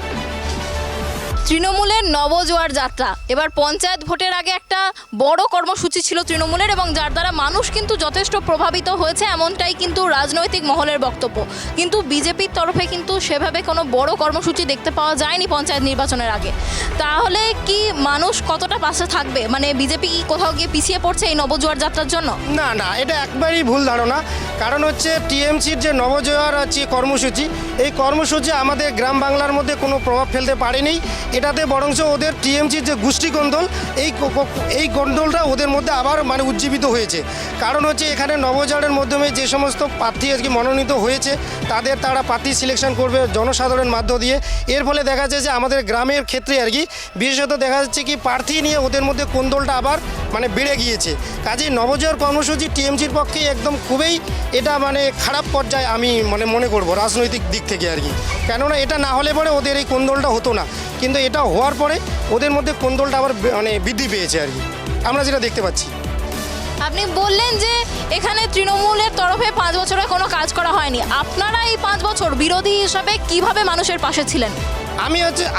তৃণমূলের নবজোয়ার যাত্রা, এবার পঞ্চায়েত ভোটের আগে একটা বড় কর্মসূচি ছিল তৃণমূলের, এবং যার দ্বারা মানুষ কিন্তু যথেষ্ট প্রভাবিত হয়েছে, এমনটাই কিন্তু রাজনৈতিক মহলের বক্তব্য। কিন্তু বিজেপির তরফে কিন্তু সেভাবে কোনো বড় কর্মসূচি দেখতে পাওয়া যায়নি পঞ্চায়েত নির্বাচনের আগে। তাহলে কি মানুষ কতটা পাশে থাকবে? মানে বিজেপি কি কোথাও গিয়ে পিছিয়ে পড়ছে এই নবজোয়ার যাত্রার জন্য? না, এটা একবারই ভুল ধারণা। কারণ হচ্ছে টিএমসির যে নবজোয়ার কর্মসূচি, এই কর্মসূচি আমাদের গ্রাম বাংলার মধ্যে কোনো প্রভাব ফেলতে পারেনি। এটাতে বরঞ্চ ওদের টিএমসির যে গোষ্ঠী কোন্দল, এই কোন্দলটা ওদের মধ্যে আবার উজ্জীবিত হয়েছে। কারণ হচ্ছে এখানে নবজোয়ারের মাধ্যমে যে সমস্ত প্রার্থী মনোনীত হয়েছে তারা প্রার্থী সিলেকশন করবে জনসাধারণের মাধ্য দিয়ে। এর ফলে দেখা যাচ্ছে যে আমাদের গ্রামের ক্ষেত্রে বিশেষত দেখা যাচ্ছে কি প্রার্থী নিয়ে ওদের মধ্যে কোন্দলটা আবার বেড়ে গিয়েছে। কাজেই নবজোয়ার কর্মসূচি টিএমসির পক্ষে একদম খুবই এটা খারাপ পর্যায়ে আমি মনে করব রাজনৈতিক দিক থেকে কেননা এটা না হলে পরে ওদের এই কোন্দলটা হতো না, কিন্তু এটা হওয়ার পরে ওদের মধ্যে কোন্দলটা আবার বৃদ্ধি পেয়েছে আমরা যেটা দেখতে পাচ্ছি। আপনি বললেন যে এখানে তৃণমূলের তরফে 5 বছরে কোনো কাজ করা হয়নি, আপনারা এই 5 বছর বিরোধী হিসাবে কিভাবে মানুষের পাশে ছিলেন?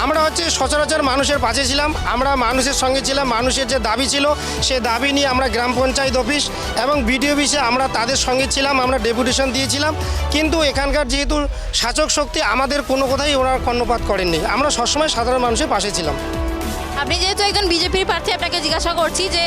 আমরা সচরাচর মানুষের পাশে ছিলাম, আমরা মানুষের সঙ্গে ছিলাম, মানুষের যে দাবি ছিল সে দাবি নিয়ে আমরা গ্রাম পঞ্চায়েত অফিস এবং বিডিও অফিসে আমরা তাদের সঙ্গে ছিলাম, আমরা ডেপুটেশন দিয়েছিলাম। কিন্তু এখানকার যেহেতু শাসক শক্তি আমাদের কোনো কথাই ওনারা কর্ণপাত করেননি, আমরা সবসময় সাধারণ মানুষের পাশে ছিলাম। আপনি যেহেতু একজন বিজেপির প্রার্থী, আপনাকে জিজ্ঞাসা করছি যে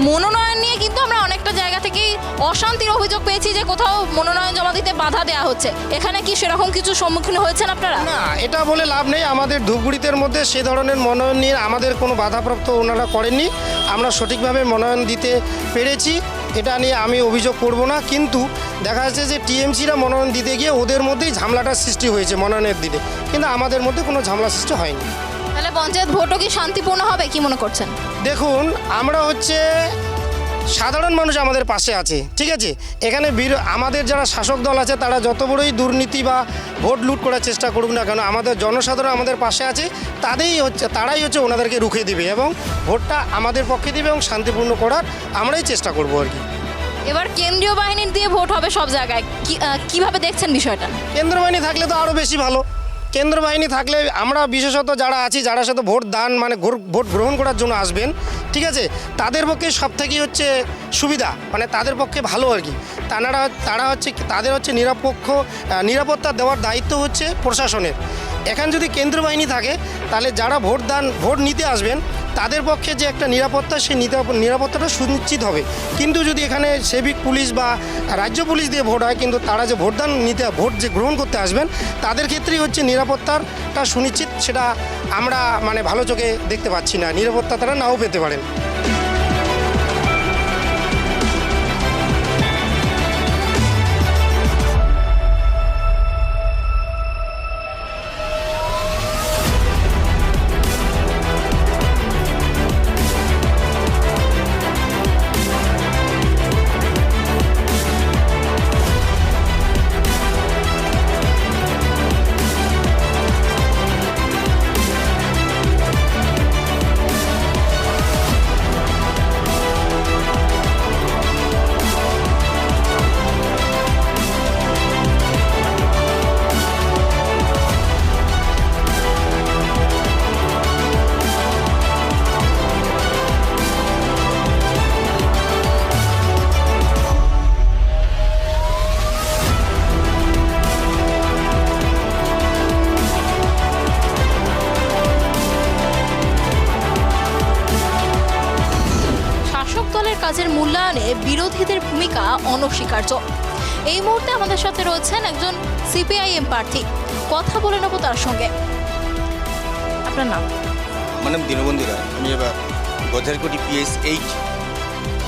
মনোনয়ন নিয়ে কিন্তু আমরা অনেকটা জায়গা থেকেই অশান্তির অভিযোগ পেয়েছি যে কোথাও মনোনয়ন জমা দিতে বাধা দেওয়া হচ্ছে, এখানে কি সেরকম কিছু সম্মুখীন হয়েছেন আপনারা? না, এটা বলে লাভ নেই। আমাদের ধূপগুড়িতে মধ্যে সে ধরনের মনোনয়ন নিয়ে আমাদের কোনো বাধাপ্রাপ্ত ওনারা করেননি, আমরা সঠিকভাবে মনোনয়ন দিতে পেরেছি, এটা নিয়ে আমি অভিযোগ করব না। কিন্তু দেখা যাচ্ছে যে টিএমসিরা মনোনয়ন দিতে গিয়ে ওদের মধ্যেই ঝামেলাটার সৃষ্টি হয়েছে মনোনয়নের দিনে, কিন্তু আমাদের মধ্যে কোনো ঝামেলা সৃষ্টি হয়নি। তাহলে পঞ্চায়েত ভোটও কি শান্তিপূর্ণ হবে, কি মনে করছেন? দেখুন, আমরা সাধারণ মানুষ আমাদের পাশে আছে, ঠিক আছে। এখানে আমাদের যারা শাসক দল আছে তারা যত বড়ই দুর্নীতি বা ভোট লুট করার চেষ্টা করুক না কেন, আমাদের জনসাধারণ আমাদের পাশে আছে, তারাই হচ্ছে ওনাদেরকে রুখে দিবে এবং ভোটটা আমাদের পক্ষে দিবে এবং শান্তিপূর্ণ করার আমরাই চেষ্টা করবো আর কি। এবার কেন্দ্রীয় বাহিনী দিয়ে ভোট হবে সব জায়গায়, কিভাবে দেখছেন বিষয়টা? কেন্দ্র বাহিনী থাকলে তো আরও বেশি ভালো। কেন্দ্র বাহিনী থাকলে আমরা বিশেষত যারা আছি, যারা সাথে ভোট দান মানে ভোট গ্রহণ করার জন্য আসবেন, ঠিক আছে, তাদের পক্ষে সব থেকেই হচ্ছে সুবিধা, মানে তাদের পক্ষে ভালো আর কি। তারা হচ্ছে তাদের হচ্ছে নিরাপত্তা দেওয়ার দায়িত্ব হচ্ছে প্রশাসনের। এখানে যদি কেন্দ্র বাহিনী থাকে তাহলে যারা ভোট নিতে আসবেন তাদের পক্ষে যে একটা নিরাপত্তা, সেই নিরাপত্তাটা সুনিশ্চিত হবে। কিন্তু যদি এখানে সিভিক পুলিশ বা রাজ্য পুলিশ দিয়ে ভোট হয়, কিন্তু তারা যে ভোট যে গ্রহণ করতে আসবেন তাদের ক্ষেত্রেই হচ্ছে নিরাপত্তাটা সুনিশ্চিত, সেটা আমরা মানে ভালো চোখে দেখতে পাচ্ছি না। নিরাপত্তা তারা নাও পেতে পারেন। কাজের মূল্যায়নে বিরোধীদের ভূমিকা অনস্বীকার্য। এই মুহূর্তে আমাদের সাথে রয়েছেন একজন সিপিআইএম প্রার্থী, কথা বলে নেব তার সঙ্গে। আপনার নাম? ম্যাডাম দীনবন্ধু রায়। আমি এবার গধেরকুটি PS-8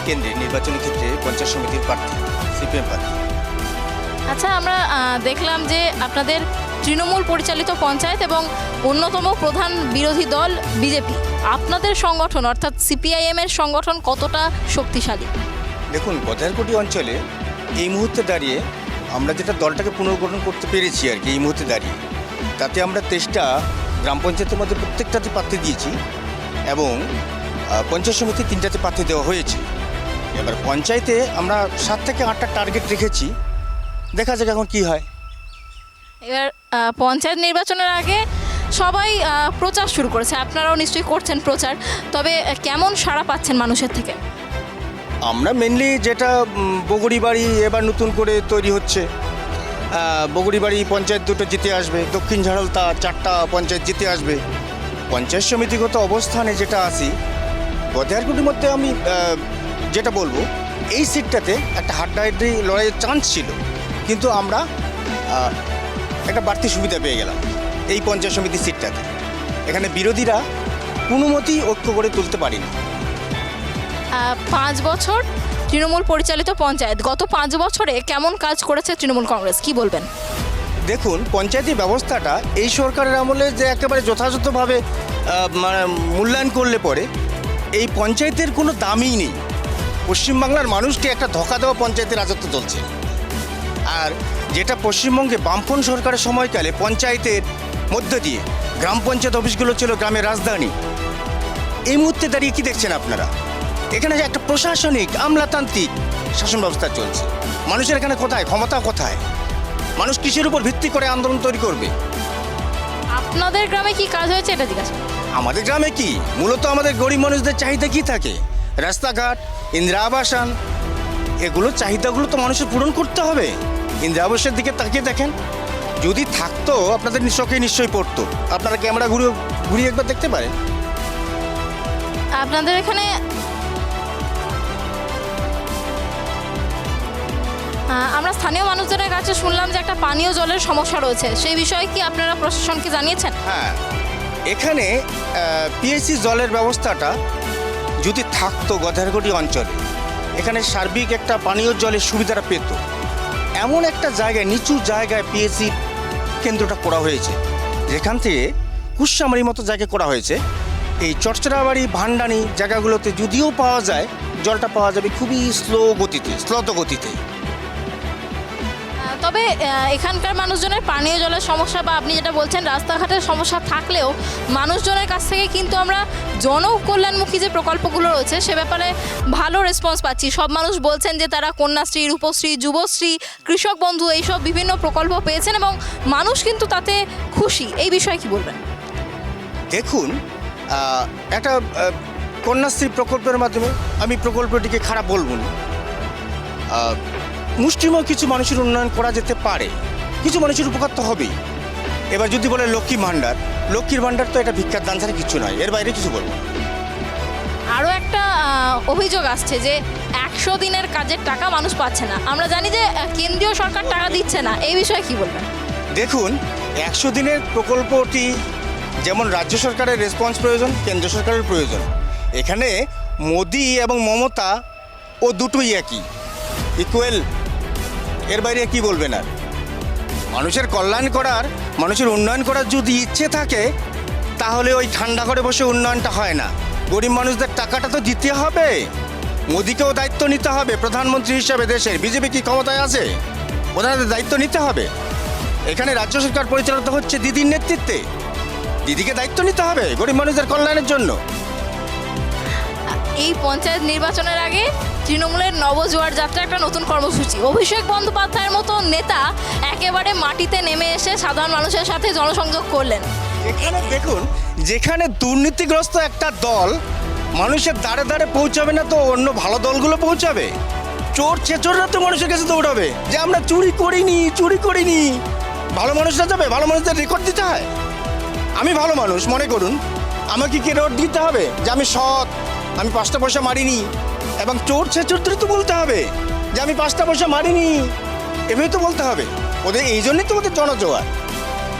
কেন্দ্রে নির্বাচনী ক্ষেত্রে পঞ্চায়েত সমিতির প্রার্থী, সিপিএম প্রার্থী। আচ্ছা, আমরা দেখলাম যে আপনাদের তৃণমূল পরিচালিত পঞ্চায়েত এবং অন্যতম প্রধান বিরোধী দল বিজেপি, আপনাদের সংগঠন অর্থাৎ সিপিআইএম এর সংগঠন কতটা শক্তিশালী? দেখুন, গধেরকুটি অঞ্চলে এই মুহূর্তে দাঁড়িয়ে আমরা যেটা দলটাকে পুনর্গঠন করতে পেরেছি আর কি, এই মুহূর্তে দাঁড়িয়ে তাতে আমরা 23টা গ্রাম পঞ্চায়েতের মধ্যে প্রত্যেকটাতে প্রার্থী দিয়েছি এবং পঞ্চায়েত সমিতি 3টাতে প্রার্থী দেওয়া হয়েছে। এবার পঞ্চায়েতে আমরা 7 থেকে 8টা টার্গেট রেখেছি, দেখা যাক এখন কি হয়। এবার পঞ্চায়েত নির্বাচনের আগে সবাই প্রচার শুরু করেছে, আপনারাও নিশ্চয়ই করছেন প্রচার, তবে কেমন সাড়া পাচ্ছেন মানুষের থেকে? আমরা মেনলি যেটা বগুড়িবাড়ি এবার নতুন করে তৈরি হচ্ছে, বগুড়িবাড়ি পঞ্চায়েত 2টো জিতে আসবে, দক্ষিণ ঝাড়লতা 4টা পঞ্চায়েত জিতে আসবে। পঞ্চায়েত সমিতিগত অবস্থানে যেটা আছি, গধেরকুটির মধ্যে আমি যেটা বলবো, এই সিটটাতে একটা হাড্ডাহাড্ডি লড়াইয়ের চান্স ছিল, কিন্তু আমরা একটা বাড়তি সুবিধা পেয়ে গেলাম এই পঞ্চায়েত সমিতি সিটটাতে। এখানে বিরোধীরা কোনো মতেই ঐক্য করে তুলতে পারেনি। 5 বছর তৃণমূল পরিচালিত পঞ্চায়েত, গত 5 বছরে কেমন কাজ করেছে তৃণমূল কংগ্রেস, কি বলবেন? দেখুন, পঞ্চায়েতি ব্যবস্থাটা এই সরকারের আমলে যে একেবারে যথাযথভাবে মানে মূল্যায়ন করলে পরে এই পঞ্চায়েতের কোনো দামই নেই। পশ্চিমবাংলার মানুষকে একটা ধোঁকা দেওয়া পঞ্চায়েতের রাজত্ব চলছে। আর যেটা পশ্চিমবঙ্গে বামফ্রন্ট সরকারের সময়কালে পঞ্চায়েতের মধ্য দিয়ে গ্রাম পঞ্চায়েত অফিসগুলো ছিল গ্রামের রাজধানী, এই মুহূর্তে দাঁড়িয়ে কি দেখছেন আপনারা? এখানে যে একটা প্রশাসনিক আমলাতান্ত্রিক শাসন ব্যবস্থা চলছে। মানুষের এখানে কোথায় ক্ষমতা, কোথায় মানুষ কিসের উপর ভিত্তি করে আন্দোলন তৈরি করবে? আপনাদের গ্রামে কি কাজ হয়েছে এটা জিজ্ঞাসা? আমাদের গ্রামে কি মূলত আমাদের গরিব মানুষদের চাহিদা কি থাকে? রাস্তাঘাট, ইন্দিরা আবাসন, এগুলো চাহিদাগুলো তো মানুষের পূরণ করতে হবে। ইন্দিরা আবাসের দিকে তাকিয়ে দেখেন, যদি থাকতো আপনাদের চোখে নিশ্চয়ই পড়তো। আপনারা ক্যামেরা ঘুরিয়ে একবার দেখতে পারেন। আপনাদের এখানে আমরা স্থানীয় মানুষজনের কাছে শুনলাম যে একটা পানীয় জলের সমস্যা রয়েছে, সেই বিষয়ে কি আপনারা প্রশাসনকে জানিয়েছেন? হ্যাঁ, এখানে পিএসসি জলের ব্যবস্থাটা যদি থাকতো গধেরকুটি অঞ্চলে, এখানে সার্বিক একটা পানীয় জলের সুবিধাটা পেত। এমন একটা জায়গায়, নিচু জায়গায় পিএসসি কেন্দ্রটা করা হয়েছে, যেখান থেকে কুশামারির মতো জায়গায় করা হয়েছে। এই চরচরাবাড়ি, ভান্ডানি জায়গাগুলোতে যদিও পাওয়া যায় জলটা পাওয়া যাবে খুবই স্লত গতিতে। তবে এখানকার মানুষজনের পানীয় জলের সমস্যা বা আপনি যেটা বলছেন রাস্তাঘাটের সমস্যা থাকলেও মানুষজনের কাছ থেকে কিন্তু আমরা জনকল্যাণমুখী যে প্রকল্পগুলো রয়েছে সে ব্যাপারে ভালো রেসপন্স পাচ্ছি। সব মানুষ বলছেন যে তারা কন্যাশ্রী, রূপশ্রী, যুবশ্রী, কৃষক বন্ধু এইসব বিভিন্ন প্রকল্প পেয়েছেন এবং মানুষ কিন্তু তাতে খুশি। এই বিষয়ে কি বলবেন? দেখুন, একটা কন্যাশ্রী প্রকল্পের মাধ্যমে আমি প্রকল্পটিকে খারাপ বলবো না। মুষ্টিমেয় কিছু মানুষের উন্নয়ন করা যেতে পারে, কিছু মানুষের উপকার তো হবেই। এবার যদি বলে লক্ষ্মীর ভাণ্ডার তো এটা ভিক্ষার দান ছাড়া কিছু নয়, এর বাইরে কিছু বলবো না। আরও একটা অভিযোগ আসছে যে 100 দিনের কাজের টাকা মানুষ পাচ্ছে না। আমরা জানি যে কেন্দ্রীয় সরকার টাকা দিচ্ছে না, এই বিষয়ে কি বলবেন? দেখুন, 100 দিনের প্রকল্পটি যেমন রাজ্য সরকারের রেসপন্স প্রয়োজন, কেন্দ্র সরকারের প্রয়োজন। এখানে মোদি এবং মমতা ও দুটোই একই, ইকুয়াল, এর বাইরে কি বলবেন? আর মানুষের কল্যাণ করার, মানুষের উন্নয়ন করার যদি ইচ্ছে থাকে তাহলে ওই ঠান্ডা করে বসে উন্নয়নটা হয় না। গরিব মানুষদের টাকাটা তো দিতে হবে, মোদিকেও দায়িত্ব নিতে হবে। প্রধানমন্ত্রী হিসাবে দেশের বিজেপি কি ক্ষমতায় আছে? ওনাদের দায়িত্ব নিতে হবে। এখানে রাজ্য সরকার পরিচালিত হচ্ছে দিদির নেতৃত্বে, দিদিকে দায়িত্ব নিতে হবে গরিব মানুষদের কল্যাণের জন্য। এই পঞ্চায়েত নির্বাচনের আগে তৃণমূলের নবজোয়ার যাত্রা একটা নতুন কর্মসূচি। অভিষেক বন্দ্যোপাধ্যায়ের মতো নেতা একেবারে মাটিতে নেমে এসে সাধারণ মানুষের সাথে জনসংযোগ করলেন। এখানে দেখুন, যেখানে দুর্নীতিগ্রস্ত একটা দল মানুষের দ্বারে দ্বারে পৌঁছাবে না তো অন্য ভালো দলগুলো পৌঁছাবে। চোর ছেচোররা তো মানুষের কাছে দৌড়াবে যে আমরা চুরি করিনি। ভালো মানুষরা যাবে, ভালো মানুষদের রেকর্ড দিতে হয়। আমি ভালো মানুষ মনে করুন, আমাকে কি রেকর্ড দিতে হবে যে আমি সৎ, আমি 5টা পয়সা মারিনি? এবং চোর ছেচোরদের তো বলতে হবে যে আমি 5টা পয়সা মারিনি, এভাবে তো বলতে হবে। ওদের এই জন্যই তো ওদের জনজোয়ার।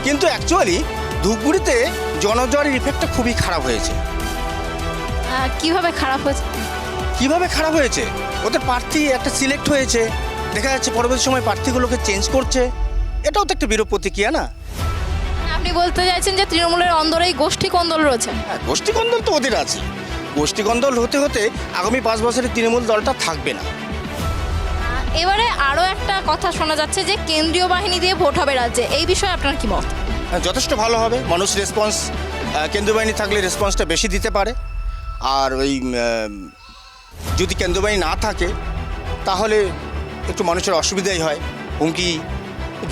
কিন্তু অ্যাকচুয়ালি ধূপগুড়িতে জনজোয়ারের ইফেক্টটা খুবই খারাপ হয়েছে। কিভাবে খারাপ হয়েছে? ওদের প্রার্থী একটা সিলেক্ট হয়েছে, দেখা যাচ্ছে পরবর্তী সময় প্রার্থীগুলোকে চেঞ্জ করছে। এটাও তো একটা বিরূপ প্রতিক্রিয়া না? আপনি বলতে চাইছেন যে তৃণমূলের অন্দরেই গোষ্ঠী কন্দল রয়েছে? হ্যাঁ, গোষ্ঠী কন্দল তো ওদের আছে। গোষ্ঠী কন্দল হতে হতে আগামী 5 বছরে তৃণমূল দলটা থাকবে না। এবারে আরও একটা কথা শোনা যাচ্ছে যে কেন্দ্রীয় বাহিনী দিয়ে ভোট হবে রাজ্যে, এই বিষয়ে আপনার কি মত? যথেষ্ট ভালো হবে। মানুষ রেসপন্স, কেন্দ্রীয় বাহিনী থাকলে রেসপন্সটা বেশি দিতে পারে। আর ওই যদি কেন্দ্রীয় বাহিনী না থাকে তাহলে একটু মানুষের অসুবিধাই হয়, হুমকি।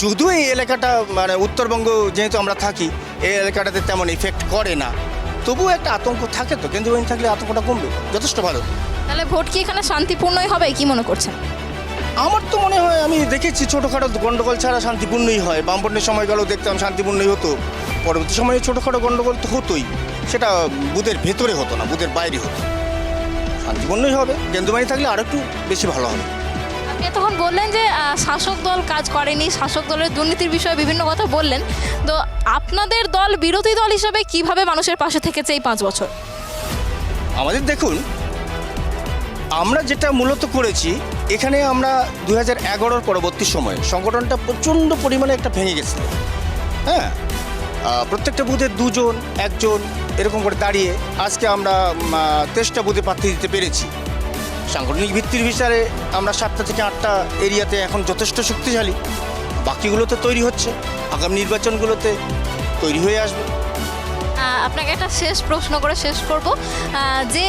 যদিও এই এলাকাটা মানে উত্তরবঙ্গ যেহেতু আমরা থাকি, এই এলাকাটাতে তেমন ইফেক্ট করে না, তবুও একটা আতঙ্ক থাকে। তো কেন্দ্রীয় বাহিনী থাকলে আতঙ্কটা কমবে, যথেষ্ট ভালো। তাহলে ভোট কি এখানে শান্তিপূর্ণই হবে, কি মনে করছেন? আমার তো মনে হয়, আমি দেখেছি ছোটোখাটো গণ্ডগোল ছাড়া শান্তিপূর্ণই হয়। বামপন্নের সময়কালেও দেখতাম শান্তিপূর্ণই হতো। পরবর্তী সময়ে ছোটোখাটো গণ্ডগোল তো হতোই, সেটা বুথের ভেতরে হতো না, বুথের বাইরে হতো। শান্তিপূর্ণই হবে, কেন্দ্রীয় বাহিনী থাকলে আরও একটু বেশি ভালো হবে। আপনি তখন বললেন যে শাসক দল কাজ করেনি, শাসক দলের দুর্নীতির বিষয়ে বিভিন্ন কথা বললেন। তো আপনাদের দল বিরোধী দল হিসাবে কিভাবে মানুষের পাশে থেকেছে এই 5 বছর? আমাদের দেখুন, আমরা যেটা মূলত করেছি, এখানে আমরা 2011-র পরবর্তী সময়ে সংগঠনটা প্রচণ্ড পরিমাণে একটা ভেঙে গেছিল। হ্যাঁ, প্রত্যেকটা বুথে 2 জন 1 জন এরকম করে দাঁড়িয়ে আজকে আমরা 23টা বুথে প্রার্থী দিতে পেরেছি। সাংগঠনিক ভিত্তির বিচারে আমরা 7টা থেকে 8টা এরিয়াতে এখন যথেষ্ট শক্তিশালী। বাকিগুলোতে তৈরি হচ্ছে, আগামী নির্বাচনগুলোতে তৈরি হয়ে আসবে। আপনাকে একটা শেষ প্রশ্ন করে শেষ করব, যে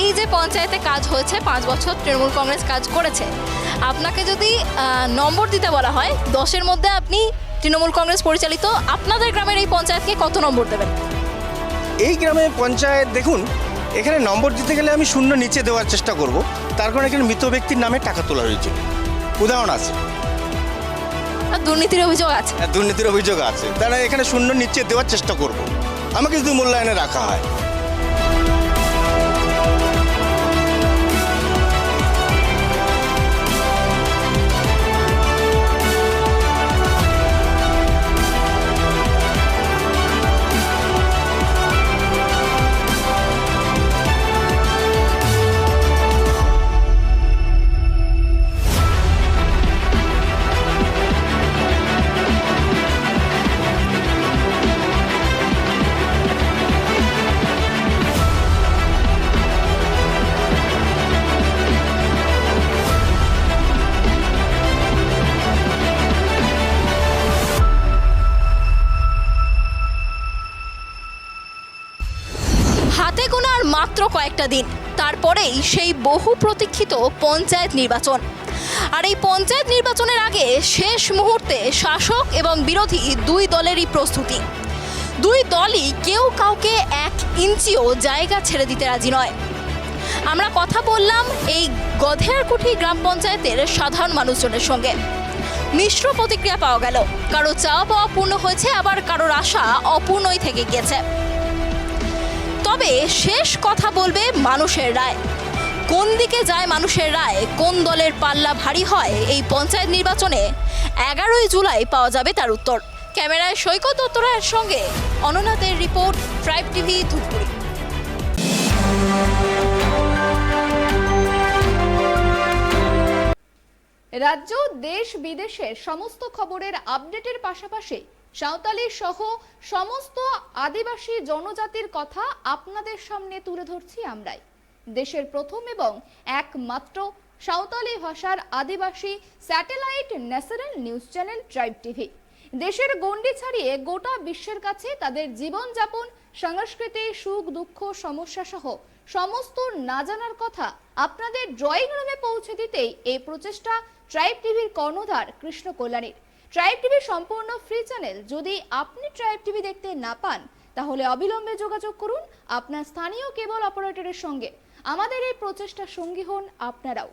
এই যে পঞ্চায়েতে কাজ হয়েছে 5 বছর তৃণমূল কংগ্রেস কাজ করেছে, আপনাকে যদি নম্বর দিতে বলা হয় 10-এর মধ্যে আপনি তৃণমূল কংগ্রেস পরিচালিত আপনাদের গ্রামের এই পঞ্চায়েতকে কত নম্বর দেবেন? এই গ্রামে পঞ্চায়েত দেখুন, এখানে নম্বর দিতে গেলে আমি 0 নিচে দেওয়ার চেষ্টা করব। তার কারণ এখানে মৃত ব্যক্তির নামে টাকা তোলা হয়েছে, উদাহরণ আছে। দুর্নীতির অভিযোগ আছে? দুর্নীতির অভিযোগ আছে, তারা এখানে 0 নিচে দেওয়ার চেষ্টা করব। আমাকে যদি মূল্যায়নে রাখা হয়। কয়েকটা দিন, তারপরেই সেই বহু প্রতীক্ষিত পঞ্চায়েত নির্বাচন। আর এই পঞ্চায়েত নির্বাচনের আগে শেষ মুহূর্তে শাসক এবং বিরোধী দুই দলেরই প্রস্তুতি। দুই দলই কেউ কাউকে 1 ইঞ্চিও জায়গা ছেড়ে দিতে রাজি নয়। আমরা কথা বললাম এই গধেয়ারকুঠি গ্রাম পঞ্চায়েতের সাধারণ মানুষজনের সঙ্গে। মিশ্র প্রতিক্রিয়া পাওয়া গেল, কারো চাওয়া পাওয়া পূর্ণ হয়েছে, আবার কারোর আশা অপূর্ণই থেকে গিয়েছে। তবে শেষ কথা বলবে মানুষের রায়। কোন দিকে যায় মানুষের রায়, কোন দলের পাল্লা ভারী হয় এই পঞ্চায়েত নির্বাচনে 11ই জুলাই পাওয়া যাবে তার উত্তর। ক্যামেরায় সৈকত দত্তরায়ের সঙ্গে অননাথের রিপোর্ট, ট্রাইব টিভি, ধূপগুড়ি। রাজ্য, দেশ বিদেশের সমস্ত খবরের আপডেটের পাশাপাশি সাঁওতালি সহ সমস্ত আদিবাসী জনজাতির কথা আপনাদের সামনে তুলে ধরছি আমরাই। দেশের প্রথম এবং একমাত্র সাঁওতালি ভাষার আদিবাসী satellite national news channel tribe TV. দেশের গণ্ডি ছাড়িয়ে গোটা বিশ্বের কাছে তাদের জীবনযাপন, সংস্কৃতি, সুখ দুঃখ, সমস্যা সহ সমস্ত না জানার কথা আপনাদের ড্রয়িং রুমে পৌঁছে দিতেই এই প্রচেষ্টা ট্রাইব টিভির কর্ণধার কৃষ্ণ কল্যাণীর। ট্রাইব টিভি সম্পূর্ণ ফ্রি চ্যানেল। যদি আপনি ট্রাইব টিভি দেখতে না পান তাহলে অবিলম্বে যোগাযোগ করুন আপনার স্থানীয় কেবল অপারেটরের সঙ্গে। আমাদের এই প্রচেষ্টার সঙ্গী হন আপনারাও।